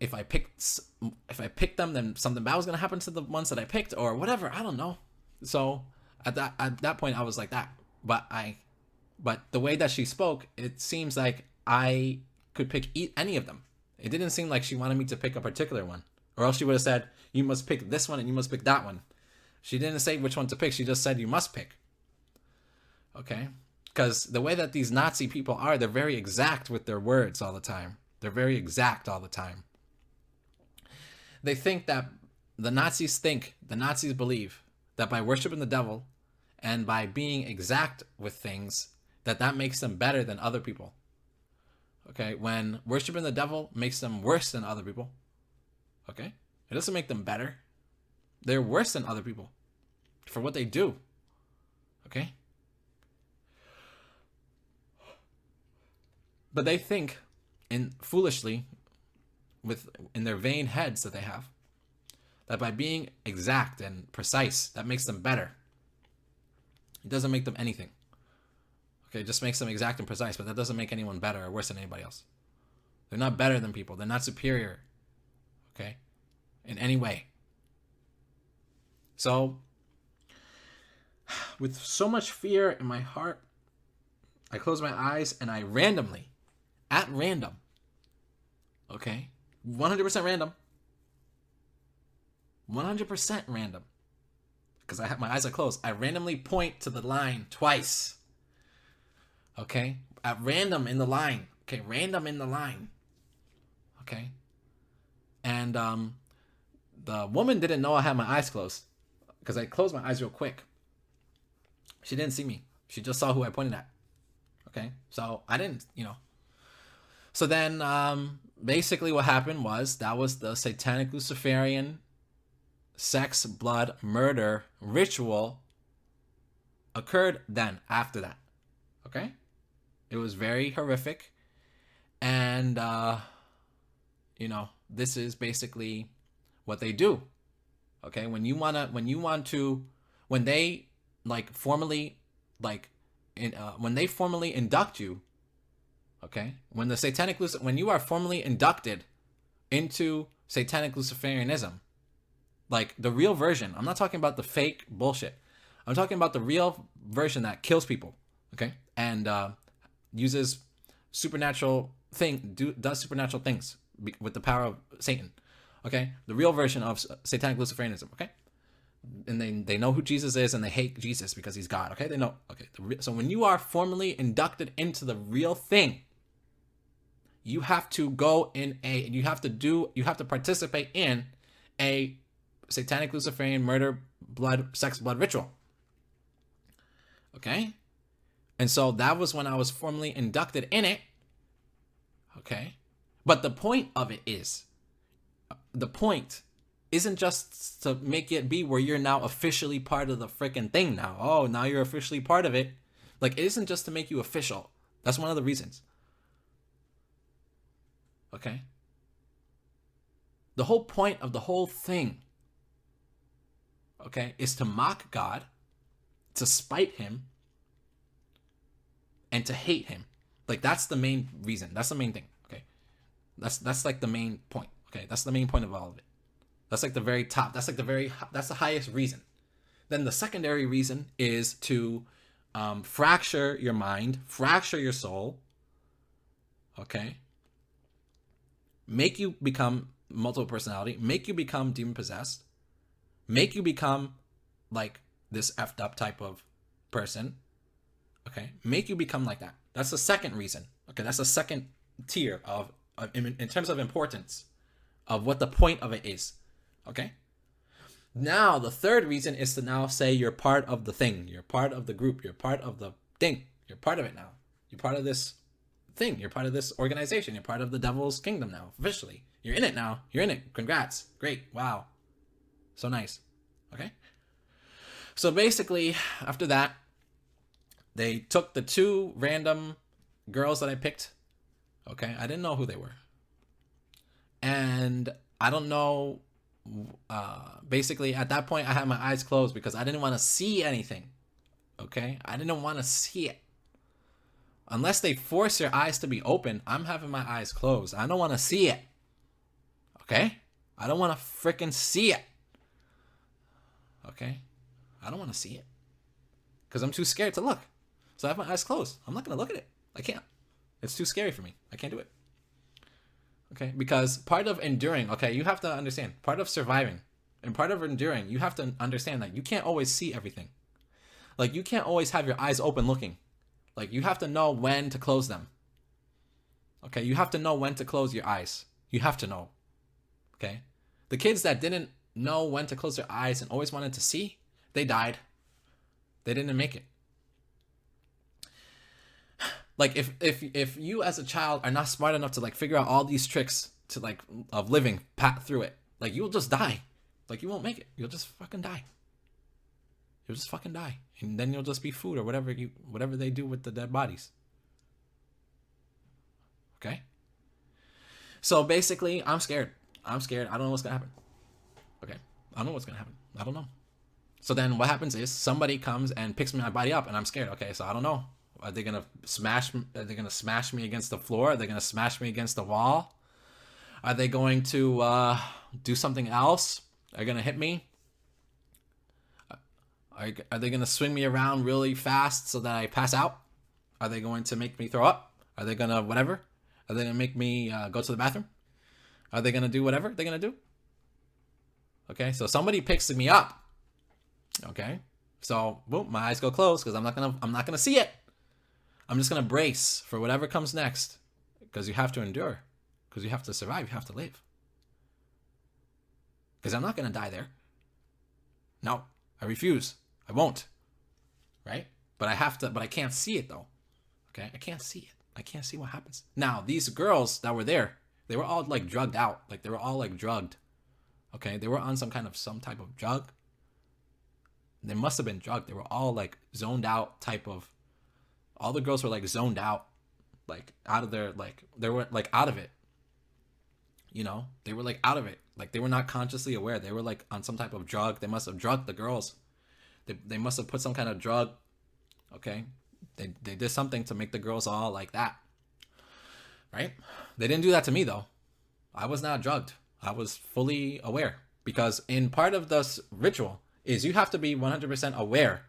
if I picked them, then something bad was gonna happen to the ones that I picked, or whatever. I don't know. So at that point, I was like that. But the way that she spoke, it seems like I could pick any of them. It didn't seem like she wanted me to pick a particular one, or else she would have said, you must pick this one and you must pick that one. She didn't say which one to pick. She just said, you must pick. Okay? Because the way that these Nazi people are, they're very exact with their words all the time. They're very exact all the time. They think that the Nazis believe that by worshiping the devil and by being exact with things, that makes them better than other people. Okay? When worshiping the devil makes them worse than other people. Okay? It doesn't make them better. They're worse than other people for what they do. Okay? But they think, foolishly, in their vain heads that they have, that by being exact and precise, that makes them better. It doesn't make them anything. Okay, it just makes them exact and precise, but that doesn't make anyone better or worse than anybody else. They're not better than people. They're not superior. Okay? In any way. So, with so much fear in my heart, I closed my eyes and I randomly, at random, okay, 100% random, 100% random, because I have my eyes are closed, I randomly point to the line twice, okay, at random in the line, okay, random in the line, okay, and the woman didn't know I had my eyes closed, because I closed my eyes real quick. She didn't see me. She just saw who I pointed at. Okay? So I didn't, So then basically what happened was that was the satanic Luciferian sex, blood, murder ritual occurred then after that. Okay? It was very horrific. And, this is basically what they do. Okay? When they formally induct you, okay, when you are formally inducted into satanic Luciferianism, like the real version, I'm not talking about the fake bullshit, I'm talking about the real version that kills people, okay, and uses does supernatural things with the power of Satan, okay, the real version of satanic Luciferianism, okay. And they know who Jesus is, and they hate Jesus because he's God. Okay, they know. Okay, so when you are formally inducted into the real thing, you have to you have to participate in a satanic Luciferian murder, sex, blood ritual. Okay, and so that was when I was formally inducted in it. Okay, but the point of it isn't just to make it be where you're now officially part of the freaking thing now. Oh, now you're officially part of it. Like, it isn't just to make you official. That's one of the reasons. Okay? The whole point of the whole thing, okay, is to mock God, to spite him, and to hate him. Like, that's the main reason. That's the main thing. Okay? That's like the main point. Okay? That's the main point of all of it. That's like the very top. That's the highest reason. Then the secondary reason is to fracture your mind, fracture your soul. Okay. Make you become multiple personality. Make you become demon possessed. Make you become like this effed up type of person. Okay. Make you become like that. That's the second reason. Okay. That's the second tier of in terms of importance of what the point of it is. Okay. Now, the third reason is to now say you're part of the thing. You're part of the group. You're part of the thing. You're part of it now. You're part of this thing. You're part of this organization. You're part of the devil's kingdom now. Officially. You're in it now. You're in it. Congrats. Great. Wow. So nice. Okay. So basically, after that, they took the two random girls that I picked. Okay, I didn't know who they were, and I don't know. Basically, at that point, I had my eyes closed because I didn't want to see anything. Okay, I didn't want to see it. Unless they force your eyes to be open, I'm having my eyes closed. I don't want to see it. Okay, I don't want to freaking see it. Okay, I don't want to see it because I'm too scared to look. So I have my eyes closed. I'm not gonna look at it. I can't. It's too scary for me. I can't do it. Okay, because part of enduring, okay, you have to understand, part of surviving and part of enduring, you have to understand that you can't always see everything. Like, you can't always have your eyes open looking. Like, you have to know when to close them. Okay, you have to know when to close your eyes. You have to know. Okay, the kids that didn't know when to close their eyes and always wanted to see, they died. They didn't make it. Like, if you as a child are not smart enough to like figure out all these tricks to like of living, pat through it, like, you'll just die. Like, you won't make it. You'll just fucking die. You'll just fucking die, and then you'll just be food or whatever they do with the dead bodies. Okay. So basically, I'm scared. I'm scared. I don't know what's gonna happen. Okay, I don't know what's gonna happen. I don't know. So then what happens is somebody comes and picks my body up, and I'm scared. Okay, so I don't know. Are they gonna smash me against the floor? Are they gonna smash me against the wall? Are they going to do something else? Are they gonna hit me? Are they gonna swing me around really fast so that I pass out? Are they going to make me throw up? Are they gonna whatever? Are they gonna make me go to the bathroom? Are they gonna do whatever they're gonna do? Okay, so somebody picks me up. Okay, so boom, my eyes go closed because I'm not gonna see it. I'm just gonna brace for whatever comes next, because you have to endure, because you have to survive, you have to live. Because I'm not gonna die there. No, I refuse. I won't. Right? But I have to. But I can't see it though. Okay, I can't see it. I can't see what happens. Now, these girls that were there, they were all like drugged out. Like, they were all like drugged. Okay, they were on some type of drug. They must have been drugged. They were all like zoned out type of. All the girls were like zoned out, like out of their, like, they were like out of it. You know, they were like out of it. Like, they were not consciously aware. They were like on some type of drug. They must have drugged the girls. They must have put some kind of drug. Okay, they did something to make the girls all like that. Right? They didn't do that to me though. I was not drugged. I was fully aware, because in part of this ritual is you have to be 100% aware.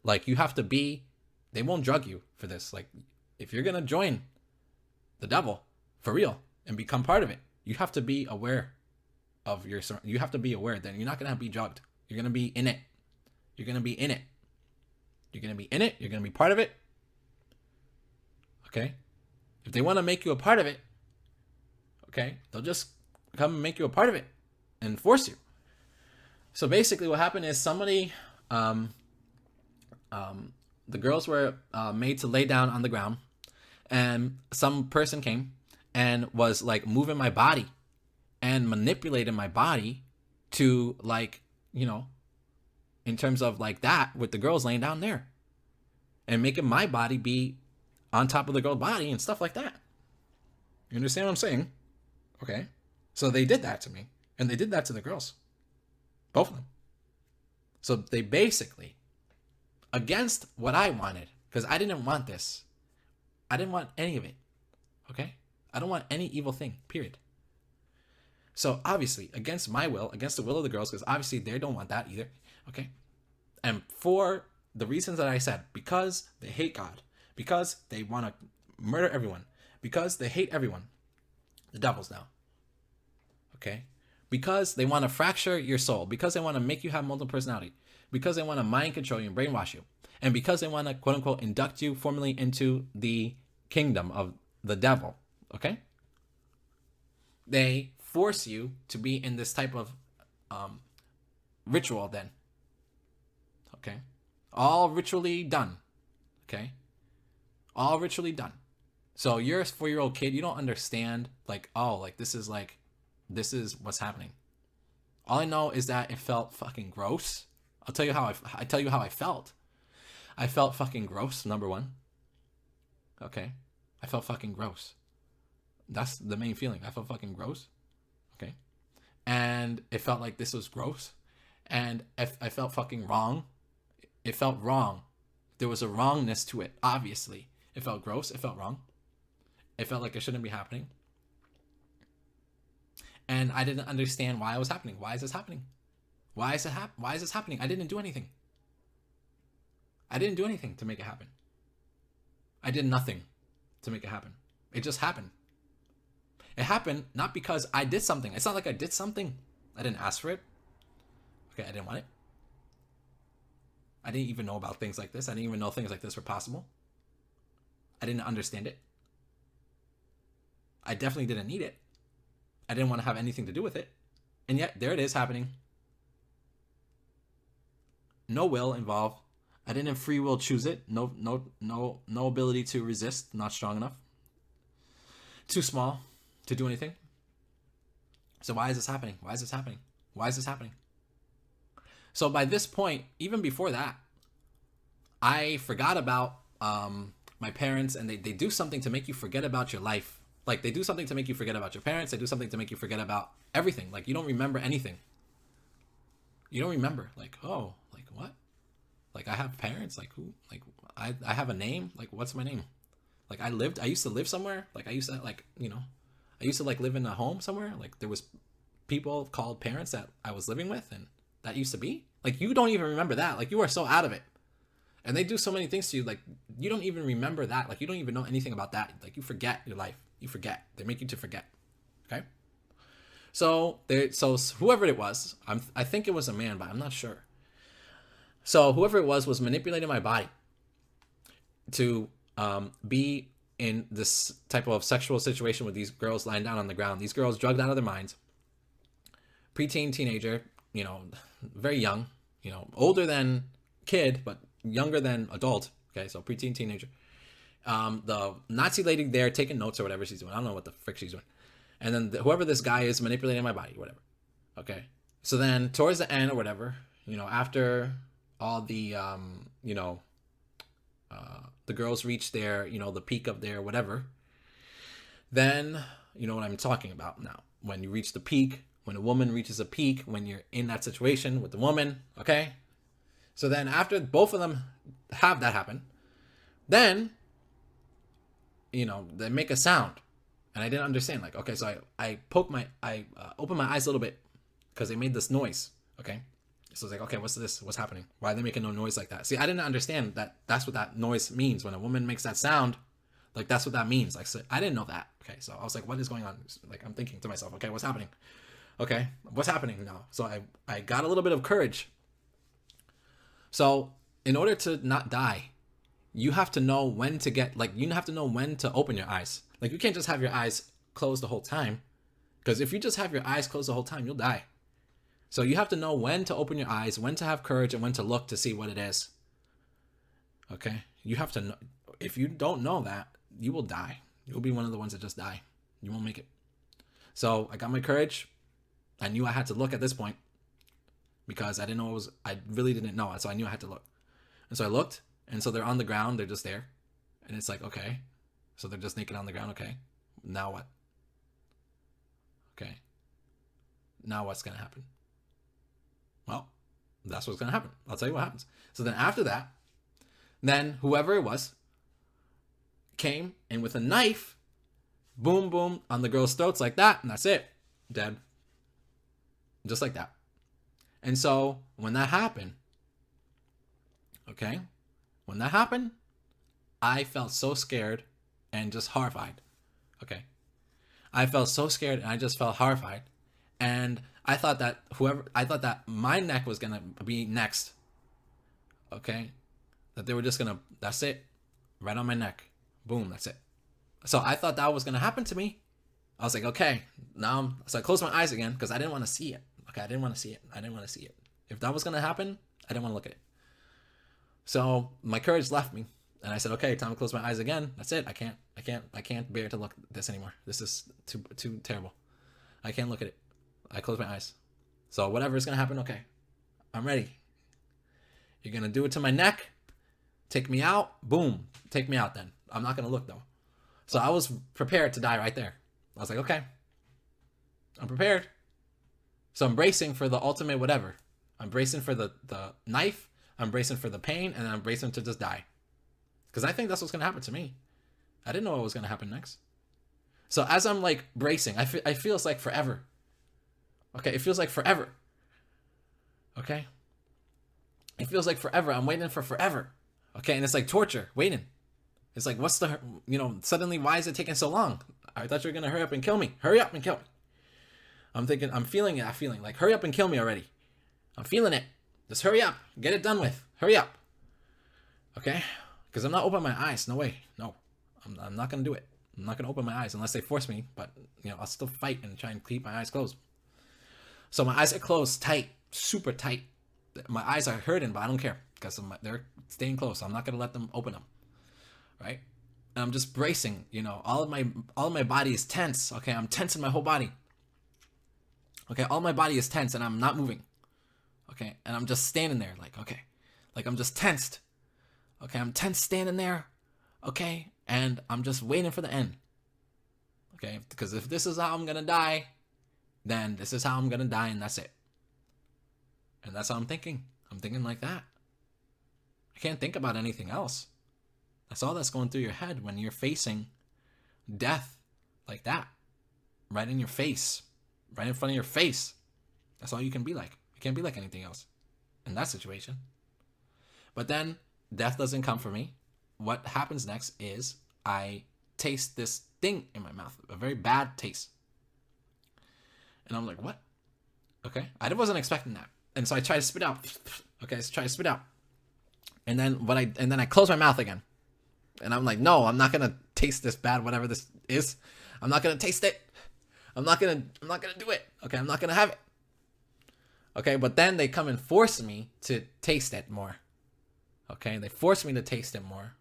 Like, you have to be. They won't drug you for this. Like, if you're gonna join the devil for real and become part of it, you have to be aware of your. You have to be aware. Then you're not gonna be drugged. You're gonna be in it. You're gonna be in it. You're gonna be in it. You're gonna be part of it. Okay. If they want to make you a part of it, okay, they'll just come and make you a part of it and force you. So basically, what happened is somebody, the girls were made to lay down on the ground, and some person came and was like moving my body and manipulating my body to, like, you know, in terms of like that with the girls laying down there and making my body be on top of the girl's body and stuff like that. You understand what I'm saying? Okay. So they did that to me, and they did that to the girls. Both of them. So they basically, against what I wanted, because I didn't want this. I didn't want any of it. Okay? I don't want any evil thing, period. So obviously, against my will, against the will of the girls, because obviously they don't want that either. Okay? And for the reasons that I said, because they hate God, because they want to murder everyone, because they hate everyone, the devils now. Okay? Because they want to fracture your soul, because they want to make you have multiple personality, because they want to mind control you and brainwash you, and because they want to, quote unquote, induct you formally into the kingdom of the devil. Okay? They force you to be in this type of ritual then. Okay? All ritually done. Okay? All ritually done. So you're a 4-year-old kid, you don't understand, like, oh, like, this is what's happening. All I know is that it felt fucking gross. I'll tell you how I tell you how I felt. I felt fucking gross, number one. Okay? I felt fucking gross. That's the main feeling. I felt fucking gross. Okay? And it felt like this was gross. And I felt fucking wrong. It felt wrong. There was a wrongness to it, obviously. It felt gross. It felt wrong. It felt like it shouldn't be happening. And I didn't understand why it was happening. Why is this happening? Why is this happening? I didn't do anything. I didn't do anything to make it happen. I did nothing to make it happen. It just happened. It happened not because I did something. It's not like I did something. I didn't ask for it. Okay, I didn't want it. I didn't even know about things like this. I didn't even know things like this were possible. I didn't understand it. I definitely didn't need it. I didn't want to have anything to do with it. And yet, there it is happening. No will involved. I didn't free will choose it. No ability to resist. Not strong enough. Too small to do anything. So why is this happening? Why is this happening? Why is this happening? So by this point, even before that, I forgot about my parents, and they do something to make you forget about your life. Like, they do something to make you forget about your parents. They do something to make you forget about everything. Like, you don't remember anything. You don't remember. Like, oh, like what? Like, I have parents. Like, who? Like, I have a name. Like, what's my name? Like, I used to live somewhere. Like, I used to, like, I used to, like, live in a home somewhere. Like, there was people called parents that I was living with, and that used to be. Like, you don't even remember that. Like, you are so out of it. And they do so many things to you. Like, you don't even remember that. Like, you don't even know anything about that. Like, you forget your life. You forget. They make you to forget. Okay? So whoever it was, I think it was a man, but I'm not sure. So whoever it was manipulating my body to be in this type of sexual situation with these girls lying down on the ground. These girls drugged out of their minds. Preteen, teenager, very young, older than kid, but younger than adult. Okay, so preteen, teenager. The Nazi lady there taking notes or whatever she's doing. I don't know what the frick she's doing. And then whoever this guy is manipulating my body, whatever. Okay. So then towards the end or whatever, after all the, the girls reach their, the peak of their whatever, then you know what I'm talking about now. When you reach the peak, when a woman reaches a peak, when you're in that situation with the woman, okay? So then after both of them have that happen, then, they make a sound. And I didn't understand. Like, okay, so I opened my eyes a little bit because they made this noise, okay? So I was like, okay, what's this? What's happening? Why are they making no noise like that? See, I didn't understand that that's what that noise means. When a woman makes that sound, like, that's what that means. Like, so I didn't know that. Okay, so I was like, what is going on? Like, I'm thinking to myself, okay, what's happening? Okay, what's happening now? So I got a little bit of courage. So in order to not die, you have to know when to you have to know when to open your eyes. Like, you can't just have your eyes closed the whole time. Because if you just have your eyes closed the whole time, you'll die. So you have to know when to open your eyes, when to have courage, and when to look to see what it is. Okay? You have to know. If you don't know that, you will die. You'll be one of the ones that just die. You won't make it. So I got my courage. I knew I had to look at this point. Because I didn't know I really didn't know. So I knew I had to look. And so I looked. And so they're on the ground. They're just there. And it's like, okay. So they're just naked on the ground. Okay. Now what? Okay. Now what's going to happen? Well, that's what's going to happen. I'll tell you what happens. So then after that, then whoever it was came and with a knife, boom, boom, on the girl's throats like that. And that's it. Dead. Just like that. And so when that happened, okay, when that happened, I felt so scared and just horrified. Okay. I felt so scared and I just felt horrified. And I thought that my neck was going to be next. Okay. That they were just going to, that's it. Right on my neck. Boom. That's it. So I thought that was going to happen to me. I was like, okay, so I closed my eyes again because I didn't want to see it. Okay. I didn't want to see it. If that was going to happen, I didn't want to look at it. So my courage left me. And I said, okay, time to close my eyes again. That's it. I can't bear to look at this anymore. This is too terrible. I can't look at it. I close my eyes. So whatever is going to happen, okay. I'm ready. You're gonna do it to my neck. Take me out. Boom. Take me out then. I'm not gonna look though. So I was prepared to die right there. I was like, okay, I'm prepared. So I'm bracing for the ultimate whatever. I'm bracing for the knife. I'm bracing for the pain, and I'm bracing to just die. Because I think that's what's gonna happen to me. I didn't know what was gonna happen next. So as I'm like bracing, I feel it's like forever. Okay, it feels like forever. Okay, it feels like forever. I'm waiting for forever. Okay, and it's like torture, waiting. It's like, what's the, suddenly, why is it taking so long? I thought you were gonna hurry up and kill me. Hurry up and kill me. I'm thinking, I'm feeling it. I'm feeling like, hurry up and kill me already. I'm feeling it. Just hurry up. Get it done with. Hurry up. Okay? Because I'm not opening my eyes. No way. No. I'm not going to do it. I'm not going to open my eyes unless they force me. But, I'll still fight and try and keep my eyes closed. So my eyes are closed tight. Super tight. My eyes are hurting, but I don't care. Because they're staying closed. So I'm not going to let them open them. Right? And I'm just bracing. All of my body is tense. Okay? I'm tensing my whole body. Okay? All my body is tense and I'm not moving. Okay, and I'm just standing there like, okay, like I'm just tensed. Okay, I'm tense standing there. Okay, and I'm just waiting for the end. Okay, because if this is how I'm gonna die, then this is how I'm gonna die, and that's it. And that's how I'm thinking. I'm thinking like that. I can't think about anything else. That's all that's going through your head when you're facing death like that. Right in your face. Right in front of your face. That's all you can be like. Can't be like anything else in that situation. But then death doesn't come for me. What happens next is I taste this thing in my mouth, a very bad taste. And I'm like, what? Okay. I wasn't expecting that. And so I try to spit out. Okay, so try to spit out. And then I close my mouth again. And I'm like, no, I'm not gonna taste this bad, whatever this is. I'm not gonna taste it. I'm not gonna do it. Okay, I'm not gonna have it. Okay, but then they come and force me to taste it more. Okay, they force me to taste it more.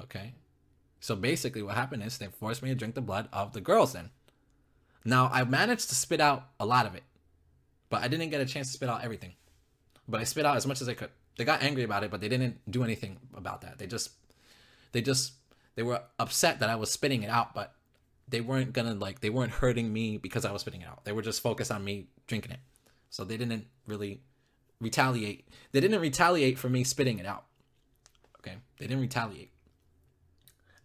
Okay, so basically what happened is they forced me to drink the blood of the girls then. Now, I managed to spit out a lot of it, but I didn't get a chance to spit out everything. But I spit out as much as I could. They got angry about it, but they didn't do anything about that. They were upset that I was spitting it out, but they weren't hurting me because I was spitting it out. They were just focused on me drinking it. So they didn't really retaliate. They didn't retaliate for me spitting it out. Okay? They didn't retaliate.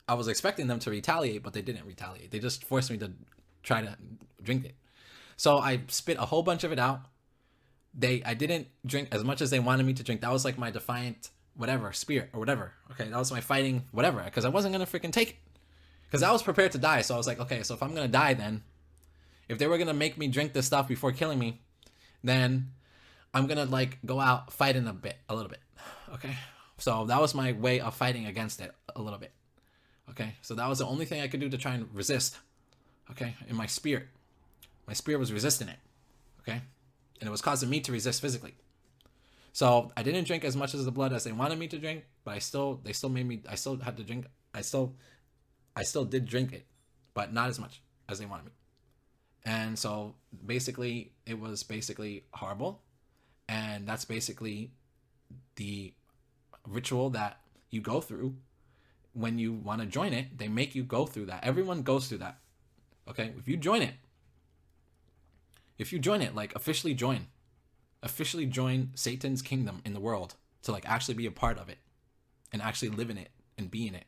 I was expecting them to retaliate, but they didn't retaliate. They just forced me to try to drink it. So I spit a whole bunch of it out. I didn't drink as much as they wanted me to drink. That was like my defiant whatever, spirit or whatever. Okay? That was my fighting whatever. Because I wasn't going to freaking take it. Because I was prepared to die. So I was like, okay, so if I'm going to die then, if they were going to make me drink this stuff before killing me, then I'm gonna go out fighting a little bit. Okay, so that was my way of fighting against it a little bit. Okay, so that was the only thing I could do to try and resist. Okay, in my spirit was resisting it. Okay, and it was causing me to resist physically. So I didn't drink as much as the blood as they wanted me to drink, but they still made me. I still had to drink. I still did drink it, but not as much as they wanted me. And so basically, it was basically horrible. And that's basically the ritual that you go through when you want to join it. They make you go through that. Everyone goes through that. Okay? If you join it, like officially join Satan's kingdom in the world to actually be a part of it and actually live in it and be in it,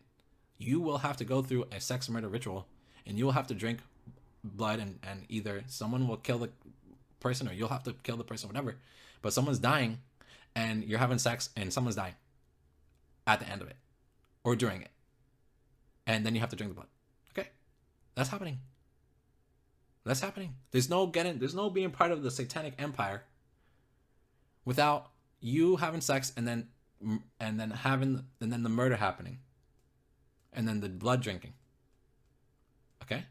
you will have to go through a sex murder ritual and you will have to drink blood and either someone will kill the person or you'll have to kill the person, whatever, but someone's dying and you're having sex and someone's dying at the end of it or during it, and then you have to drink the blood. Okay, that's happening. There's no being part of the satanic empire without you having sex and then the murder happening and then the blood drinking. Okay,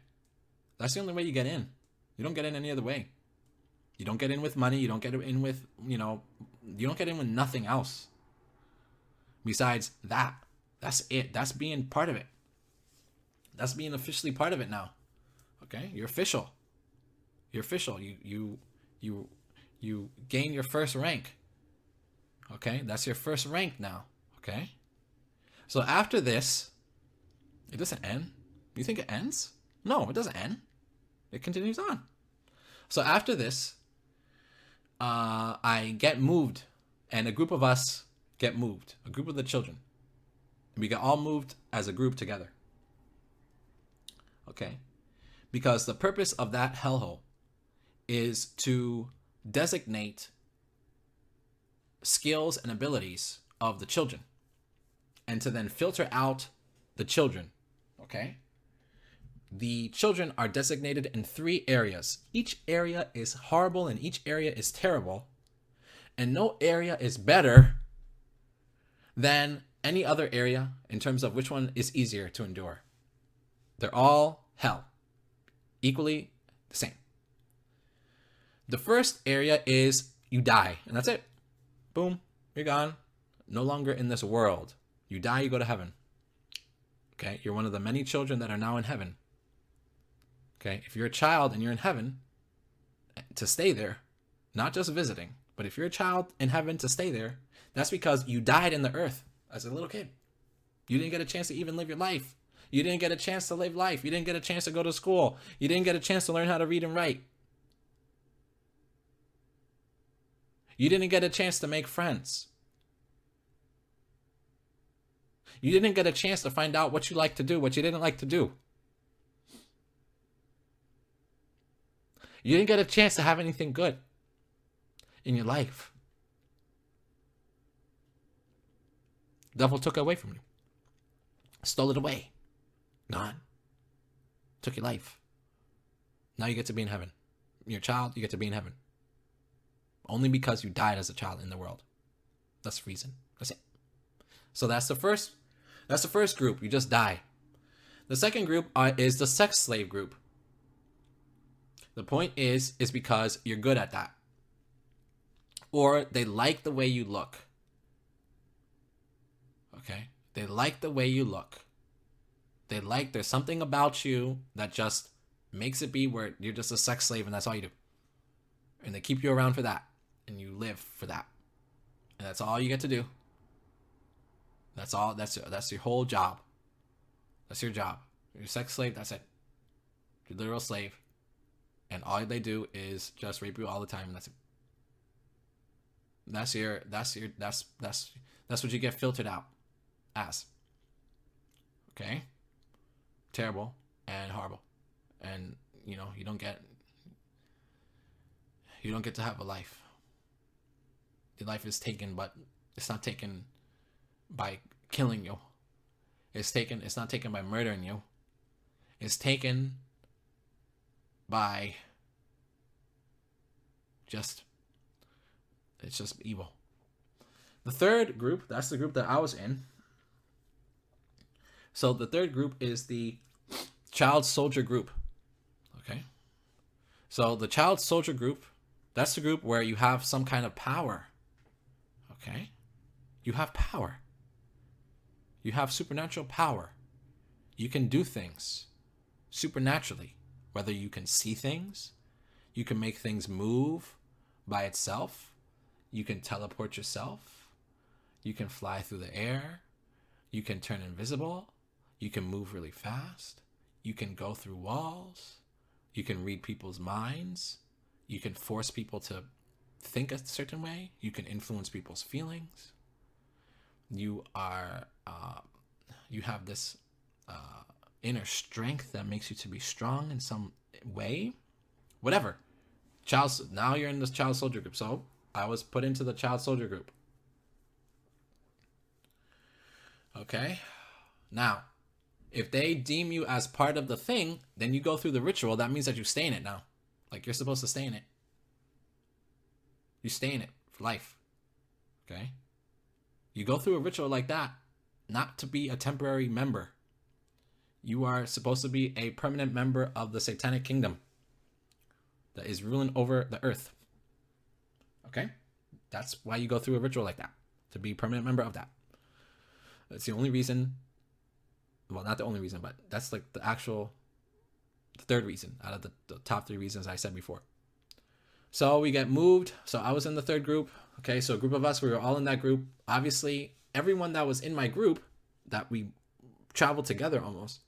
that's the only way you get in. You don't get in any other way. You don't get in with money. You don't get in with, you don't get in with nothing else. Besides that. That's it. That's being part of it. That's being officially part of it now. Okay? You're official. You gain your first rank. Okay, that's your first rank now. Okay, so after this, it doesn't end. You think it ends? No, it doesn't end. It continues on. So after this, I get moved, and a group of us get moved. A group of the children. We get all moved as a group together. Okay, because the purpose of that hellhole is to designate skills and abilities of the children and to then filter out the children. Okay, the children are designated in 3 areas. Each area is horrible and each area is terrible, and no area is better than any other area in terms of which one is easier to endure. They're all hell, equally the same. The first area is you die, and that's it. Boom, you're gone. No longer in this world. You die, you go to heaven. Okay, you're one of the many children that are now in heaven. Okay, if you're a child and you're in heaven, to stay there, not just visiting, but if you're a child in heaven to stay there, that's because you died in the earth as a little kid. You didn't get a chance to even live your life. You didn't get a chance to live life. You didn't get a chance to go to school. You didn't get a chance to learn how to read and write. You didn't get a chance to make friends. You didn't get a chance to find out what you like to do, what you didn't like to do. You didn't get a chance to have anything good in your life. The devil took it away from you. Stole it away. Gone. Took your life. Now you get to be in heaven. You're a child, you get to be in heaven. Only because you died as a child in the world. That's the reason. That's it. So that's the first group. You just die. The second group is the sex slave group. The point is because you're good at that. Or they like the way you look. Okay? They like the way you look. There's something about you that just makes it be where you're just a sex slave and that's all you do. And they keep you around for that. And you live for that. And that's all you get to do. That's all. That's your whole job. That's your job. You're a sex slave, that's it. You're a literal slave. And all they do is just rape you all the time, and that's it. That's what you get filtered out as. Okay? Terrible and horrible. And you don't get to have a life. Your life is taken, but it's not taken by killing you. It's not taken by murdering you. It's taken by it's just evil. The third group, that's the group that I was in. So the third group is the child soldier group. Okay? So the child soldier group, that's the group where you have some kind of power. Okay? You have power. You have supernatural power. You can do things supernaturally. Whether you can see things, you can make things move by itself, you can teleport yourself, you can fly through the air, you can turn invisible, you can move really fast, you can go through walls, you can read people's minds, you can force people to think a certain way, you can influence people's feelings. You have this inner strength that makes you to be strong in some way. Whatever. Now you're in this child soldier group. So I was put into the child soldier group. Okay. Now, if they deem you as part of the thing, then you go through the ritual. That means that you stay in it now. Like you're supposed to stay in it. You stay in it for life. Okay. You go through a ritual like that, not to be a temporary member. You are supposed to be a permanent member of the satanic kingdom that is ruling over the earth. Okay? That's why you go through a ritual like that, to be a permanent member of that. That's the only reason. Well, not the only reason, but that's like the third reason out of the top 3 reasons I said before. So we get moved. So I was in the third group. Okay, so a group of us, we were all in that group. Obviously, everyone that was in my group, that we traveled together almost,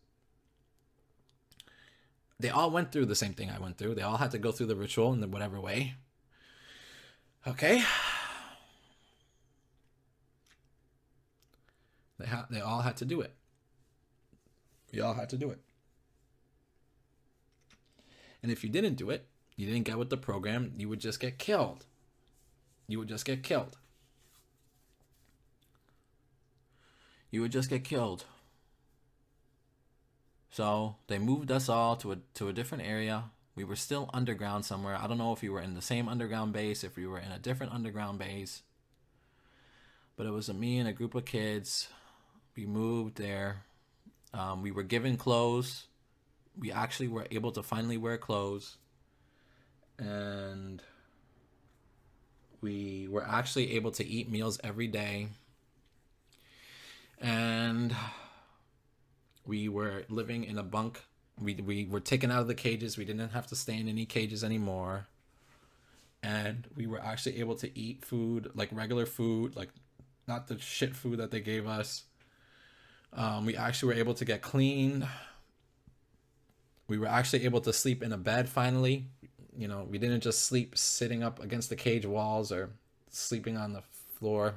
they all went through the same thing I went through. They all had to go through the ritual in whatever way. Okay? They all had to do it. We all had to do it. And if you didn't do it, you didn't get with the program, you would just get killed. You would just get killed. You would just get killed. So they moved us all to a different area. We were still underground somewhere. I don't know if we were in the same underground base, if we were in a different underground base. But it was me and a group of kids. We moved there. We were given clothes. We actually were able to finally wear clothes. And we were actually able to eat meals every day. And we were living in a bunk. We were taken out of the cages. We didn't have to stay in any cages anymore. And we were actually able to eat food, like regular food, like not the shit food that they gave us. We actually were able to get clean. We were actually able to sleep in a bed finally. You know, we didn't just sleep sitting up against the cage walls or sleeping on the floor.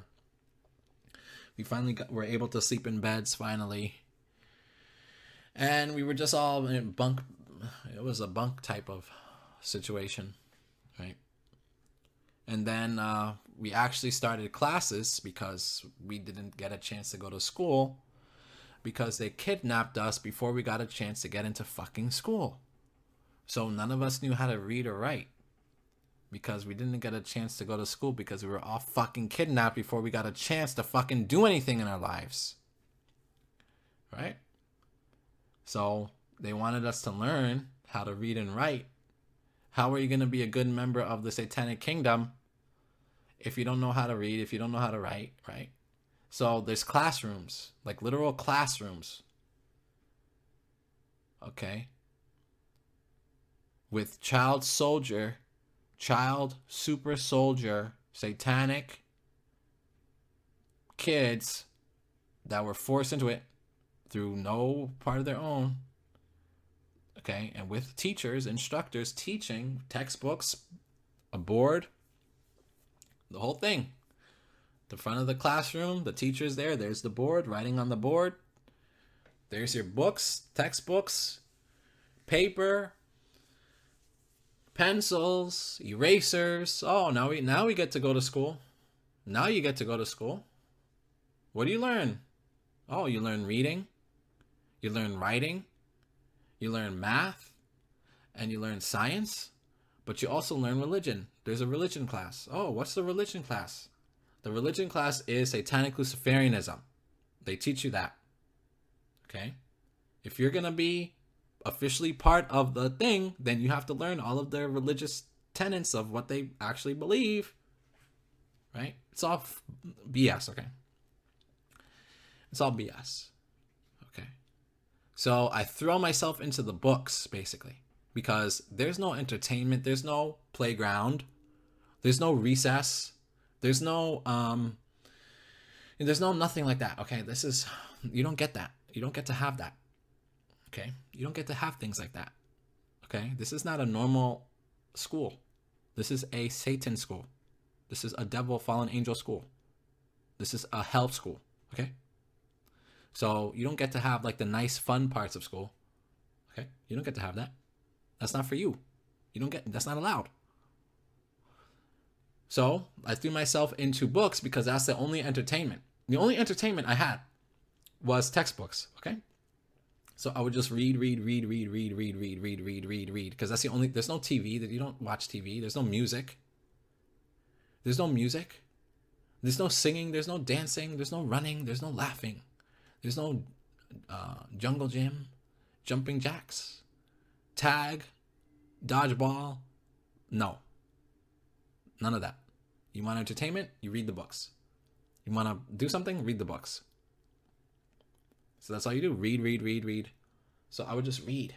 We finally were able to sleep in beds finally. And we were just all in bunk. It was a bunk type of situation, right? And then we actually started classes because we didn't get a chance to go to school because they kidnapped us before we got a chance to get into fucking school. So none of us knew how to read or write because we didn't get a chance to go to school because we were all fucking kidnapped before we got a chance to fucking do anything in our lives. Right? So they wanted us to learn how to read and write. How are you going to be a good member of the Satanic Kingdom if you don't know how to read, if you don't know how to write, right? So there's classrooms, like literal classrooms. Okay? With child super soldier, satanic kids that were forced into it through no part of their own. Okay, and with teachers, instructors teaching, textbooks, a board, the whole thing. The front of the classroom, the teacher's there, there's the board, writing on the board. There's your books, textbooks, paper, pencils, erasers. Oh, now we get to go to school. Now you get to go to school. What do you learn? Oh, you learn reading, you learn writing, you learn math, and you learn science, but you also learn religion. There's a religion class. Oh, what's the religion class? The religion class is Satanic Luciferianism. They teach you that. Okay? If you're going to be officially part of the thing, then you have to learn all of their religious tenets of what they actually believe. Right? It's all BS, okay? It's all BS. Okay? So I throw myself into the books, basically, because there's no entertainment, there's no playground, there's no recess, there's no nothing like that. Okay, you don't get that. You don't get to have that. Okay, you don't get to have things like that. Okay, this is not a normal school. This is a Satan school. This is a devil fallen angel school. This is a hell school. Okay. So you don't get to have like the nice fun parts of school. Okay? You don't get to have that. That's not for you. That's not allowed. So I threw myself into books because that's the only entertainment. The only entertainment I had was textbooks. Okay? So I would just read. Because that's the only, there's no TV, that you don't watch TV. There's no music. There's no music. There's no singing. There's no dancing. There's no running. There's no laughing. There's no jungle gym, jumping jacks, tag, dodgeball. No. None of that. You want entertainment? You read the books. You want to do something? Read the books. So that's all you do. Read. So I would just read.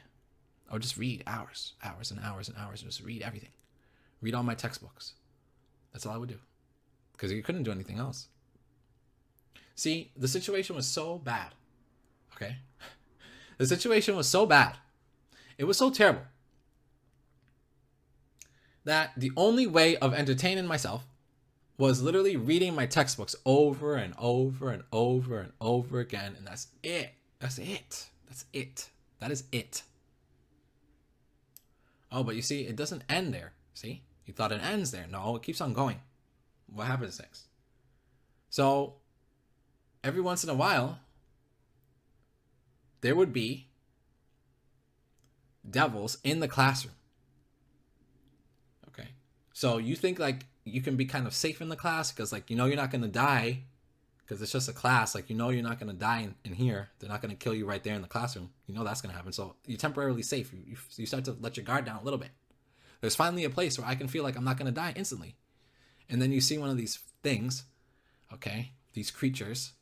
I would just read hours and just read everything. Read all my textbooks. That's all I would do. because you couldn't do anything else. See, the situation was so bad. Okay? The situation was so bad. It was so terrible that the only way of entertaining myself was literally reading my textbooks over and over and over and over again. And that's it. That's it. That's it. That is it. Oh, but you see, it doesn't end there. See? You thought it ends there. No, it keeps on going. What happens next? So, every once in a while, there would be devils in the classroom. Okay? So, you think like you can be kind of safe in the class because like, you know, you're not going to die because it's just a class. Like, you know, you're not going to die in here. They're not going to kill you right there in the classroom. You know that's going to happen. So you're temporarily safe. You start to let your guard down a little bit. There's finally a place where I can feel like I'm not going to die instantly. And then you see one of these things, okay, these creatures,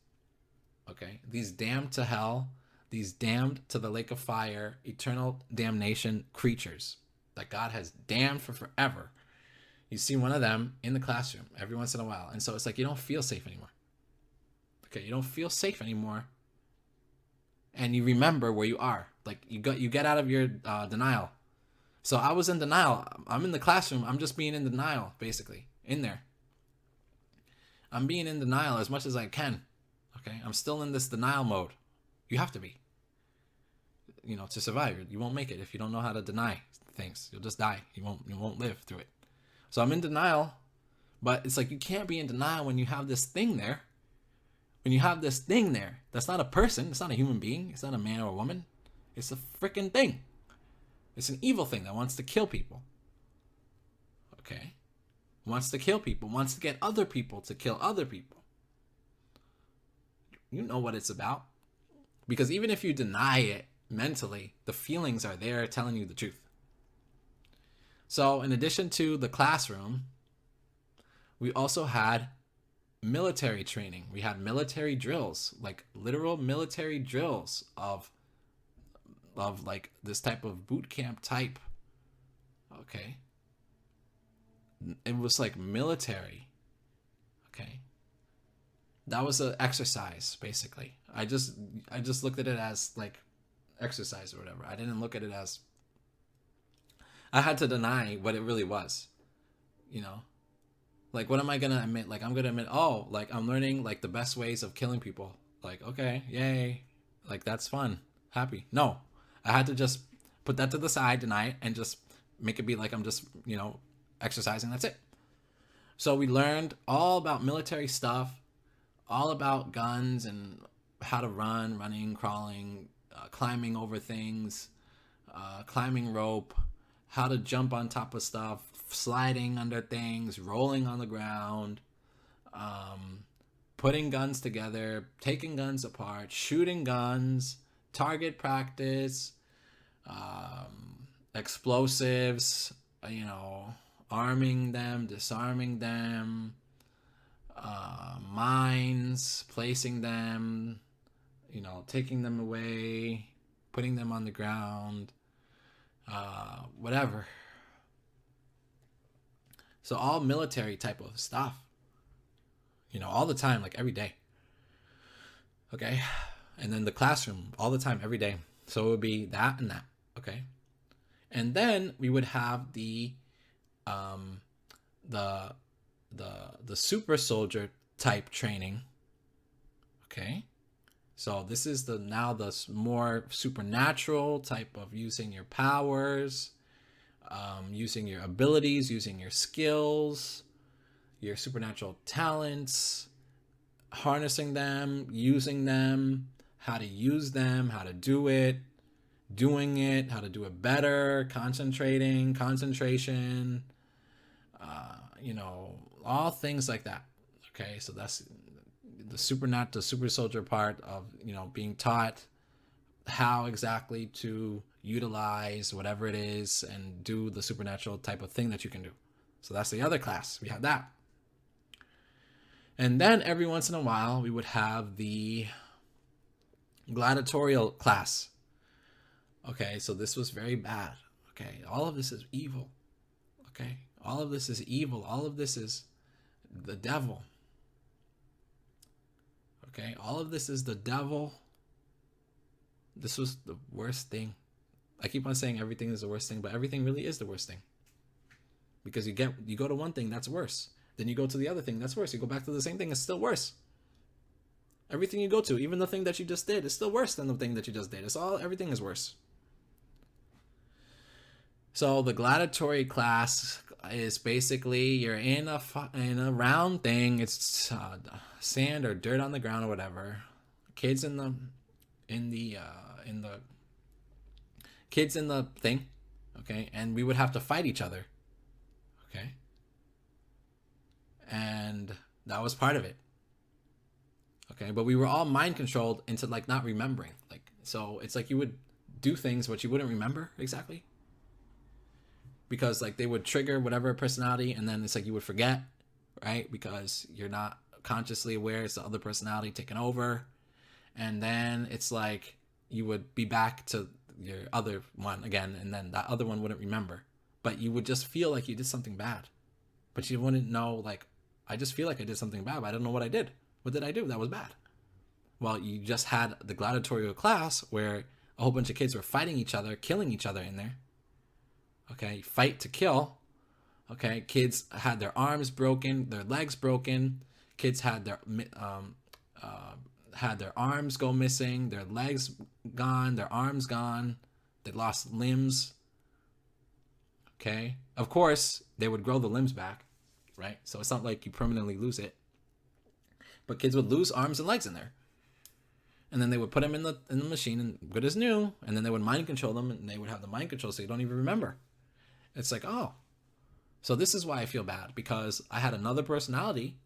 okay, these damned to hell, these damned to the lake of fire, eternal damnation creatures that God has damned for forever. You see one of them in the classroom every once in a while. And so it's like you don't feel safe anymore. Okay, you don't feel safe anymore. And you remember where you are. Like you get out of your denial. So I was in denial. I'm in the classroom. I'm just being in denial, basically, in there. I'm being in denial as much as I can. Okay, I'm still in this denial mode. You have to be. You know, to survive. You won't make it if you don't know how to deny things. You'll just die. You won't live through it. So I'm in denial, but it's like you can't be in denial when you have this thing there. When you have this thing there, that's not a person. It's not a human being. It's not a man or a woman. It's a freaking thing. It's an evil thing that wants to kill people. Okay? Wants to kill people. Wants to get other people to kill other people. You know what it's about. Because even if you deny it mentally, the feelings are there telling you the truth. So in addition to the classroom, we also had military training. We had military drills, like literal military drills of like this type of boot camp type. Okay. It was like military. Okay. That was an exercise, basically. I just looked at it as like exercise or whatever. I didn't look at it as, I had to deny what it really was, you know? Like, what am I going to admit? Like, I'm going to admit, oh, like, I'm learning, like, the best ways of killing people. Like, okay, yay. Like, that's fun. Happy. No. I had to just put that to the side, deny it, and just make it be like I'm just, you know, exercising. That's it. So we learned all about military stuff, all about guns and how to run, running, crawling, climbing over things, climbing rope, how to jump on top of stuff, sliding under things, rolling on the ground, putting guns together, taking guns apart, shooting guns, target practice, explosives, you know, arming them, disarming them, mines, placing them, you know, taking them away, putting them on the ground, whatever. So all military type of stuff, you know, all the time, like every day. Okay. And then the classroom all the time, every day. So it would be that and that. Okay. And then we would have the super soldier type training. Okay. So this is the more supernatural type of using your powers, using your abilities, using your skills, your supernatural talents, harnessing them, using them, how to use them, how to do it, doing it, how to do it better, concentration, you know, all things like that. Okay, so that's the super soldier part of, you know, being taught how exactly to utilize whatever it is and do the supernatural type of thing that you can do. So that's the other class. We have that. And then every once in a while, we would have the gladiatorial class. Okay, so this was very bad. Okay, all of this is evil. Okay, all of this is evil. All of this is the devil. Okay, all of this is the devil. This was the worst thing. I keep on saying everything is the worst thing, but everything really is the worst thing. Because you go to one thing, that's worse. Then you go to the other thing, that's worse. You go back to the same thing, it's still worse. Everything you go to, even the thing that you just did, is still worse than the thing that you just did. Everything is worse. So the gladiatory class is basically you're in a round thing. It's sand or dirt on the ground or whatever. Kids in the thing, okay, and we would have to fight each other, okay, and that was part of it, okay, but we were all mind controlled into like not remembering, like, so it's like you would do things but you wouldn't remember exactly, because like they would trigger whatever personality, and then it's like you would forget, right, because you're not consciously aware it's the other personality taking over, and then it's like you would be back to your other one again, and then that other one wouldn't remember, but you would just feel like you did something bad, but you wouldn't know, like, I just feel like I did something bad, but I don't know what I did. What did I do that was bad? Well, you just had the gladiatorial class where a whole bunch of kids were fighting each other, killing each other in there, okay, fight to kill, okay, kids had their arms broken, their legs broken, kids had their arms go missing, their legs gone, their arms gone, they lost limbs, okay? Of course, they would grow the limbs back, right? So it's not like you permanently lose it. But kids would lose arms and legs in there. And then they would put them in the machine and good as new, and then they would mind control them, and they would have the mind control so you don't even remember. It's like, oh. So this is why I feel bad, because I had another personality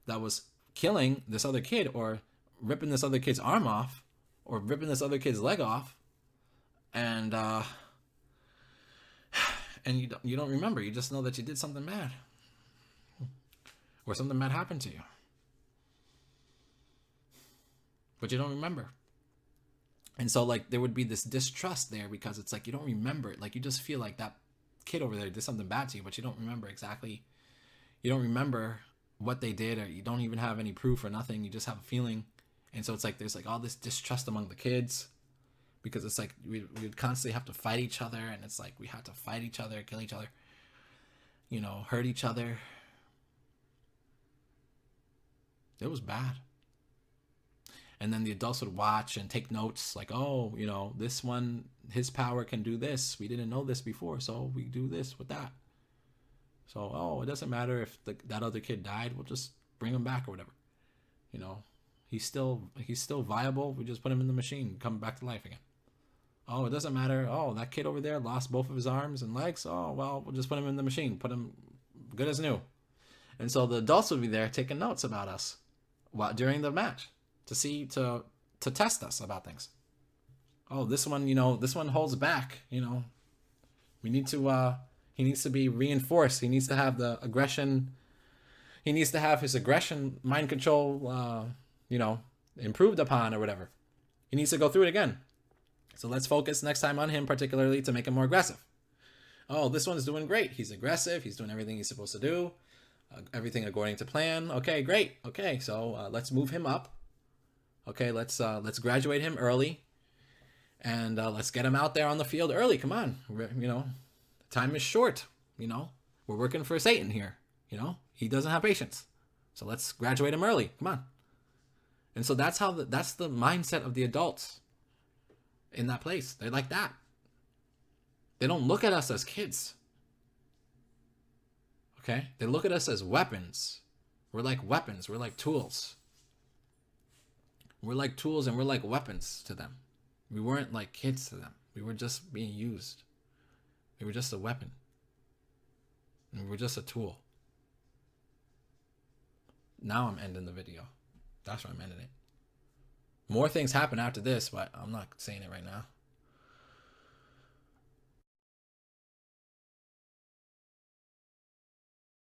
that was killing this other kid, or ripping this other kid's arm off, or ripping this other kid's leg off, and you don't remember. You just know that you did something bad, or something bad happened to you, but you don't remember. And so like there would be this distrust there, because it's like you don't remember it. Like you just feel like that kid over there did something bad to you, but you don't remember exactly. You don't remember what they did, or you don't even have any proof or nothing. You just have a feeling. And so it's like there's like all this distrust among the kids, because it's like we would constantly have to fight each other, and it's like we had to fight each other, kill each other, you know, hurt each other. It was bad. And then the adults would watch and take notes, like, oh, you know, this one, his power can do this. We didn't know this before, so we do this with that. So, oh, it doesn't matter if that other kid died. We'll just bring him back or whatever. You know, he's still viable. We just put him in the machine, come back to life again. Oh, it doesn't matter. Oh, that kid over there lost both of his arms and legs. Oh, well, we'll just put him in the machine, put him good as new. And so the adults would be there taking notes about us during the match to test us about things. Oh, this one, you know, this one holds back. You know, we need to. He needs to be reinforced. He needs to have the aggression. He needs to have his aggression, mind control, you know, improved upon or whatever. He needs to go through it again. So let's focus next time on him, particularly to make him more aggressive. Oh, this one's doing great. He's aggressive. He's doing everything he's supposed to do. Everything according to plan. Okay, great. Okay, so let's move him up. Okay, let's graduate him early. And let's get him out there on the field early. Come on. You know, time is short. You know, we're working for Satan here. You know, he doesn't have patience. So let's graduate him early. Come on. And so that's the mindset of the adults in that place. They're like that. They don't look at us as kids. Okay? They look at us as weapons. We're like weapons. We're like tools. We're like tools and we're like weapons to them. We weren't like kids to them. We were just being used. We were just a weapon. And we were just a tool. Now I'm ending the video. That's why I'm ending it. More things happen after this, but I'm not saying it right now.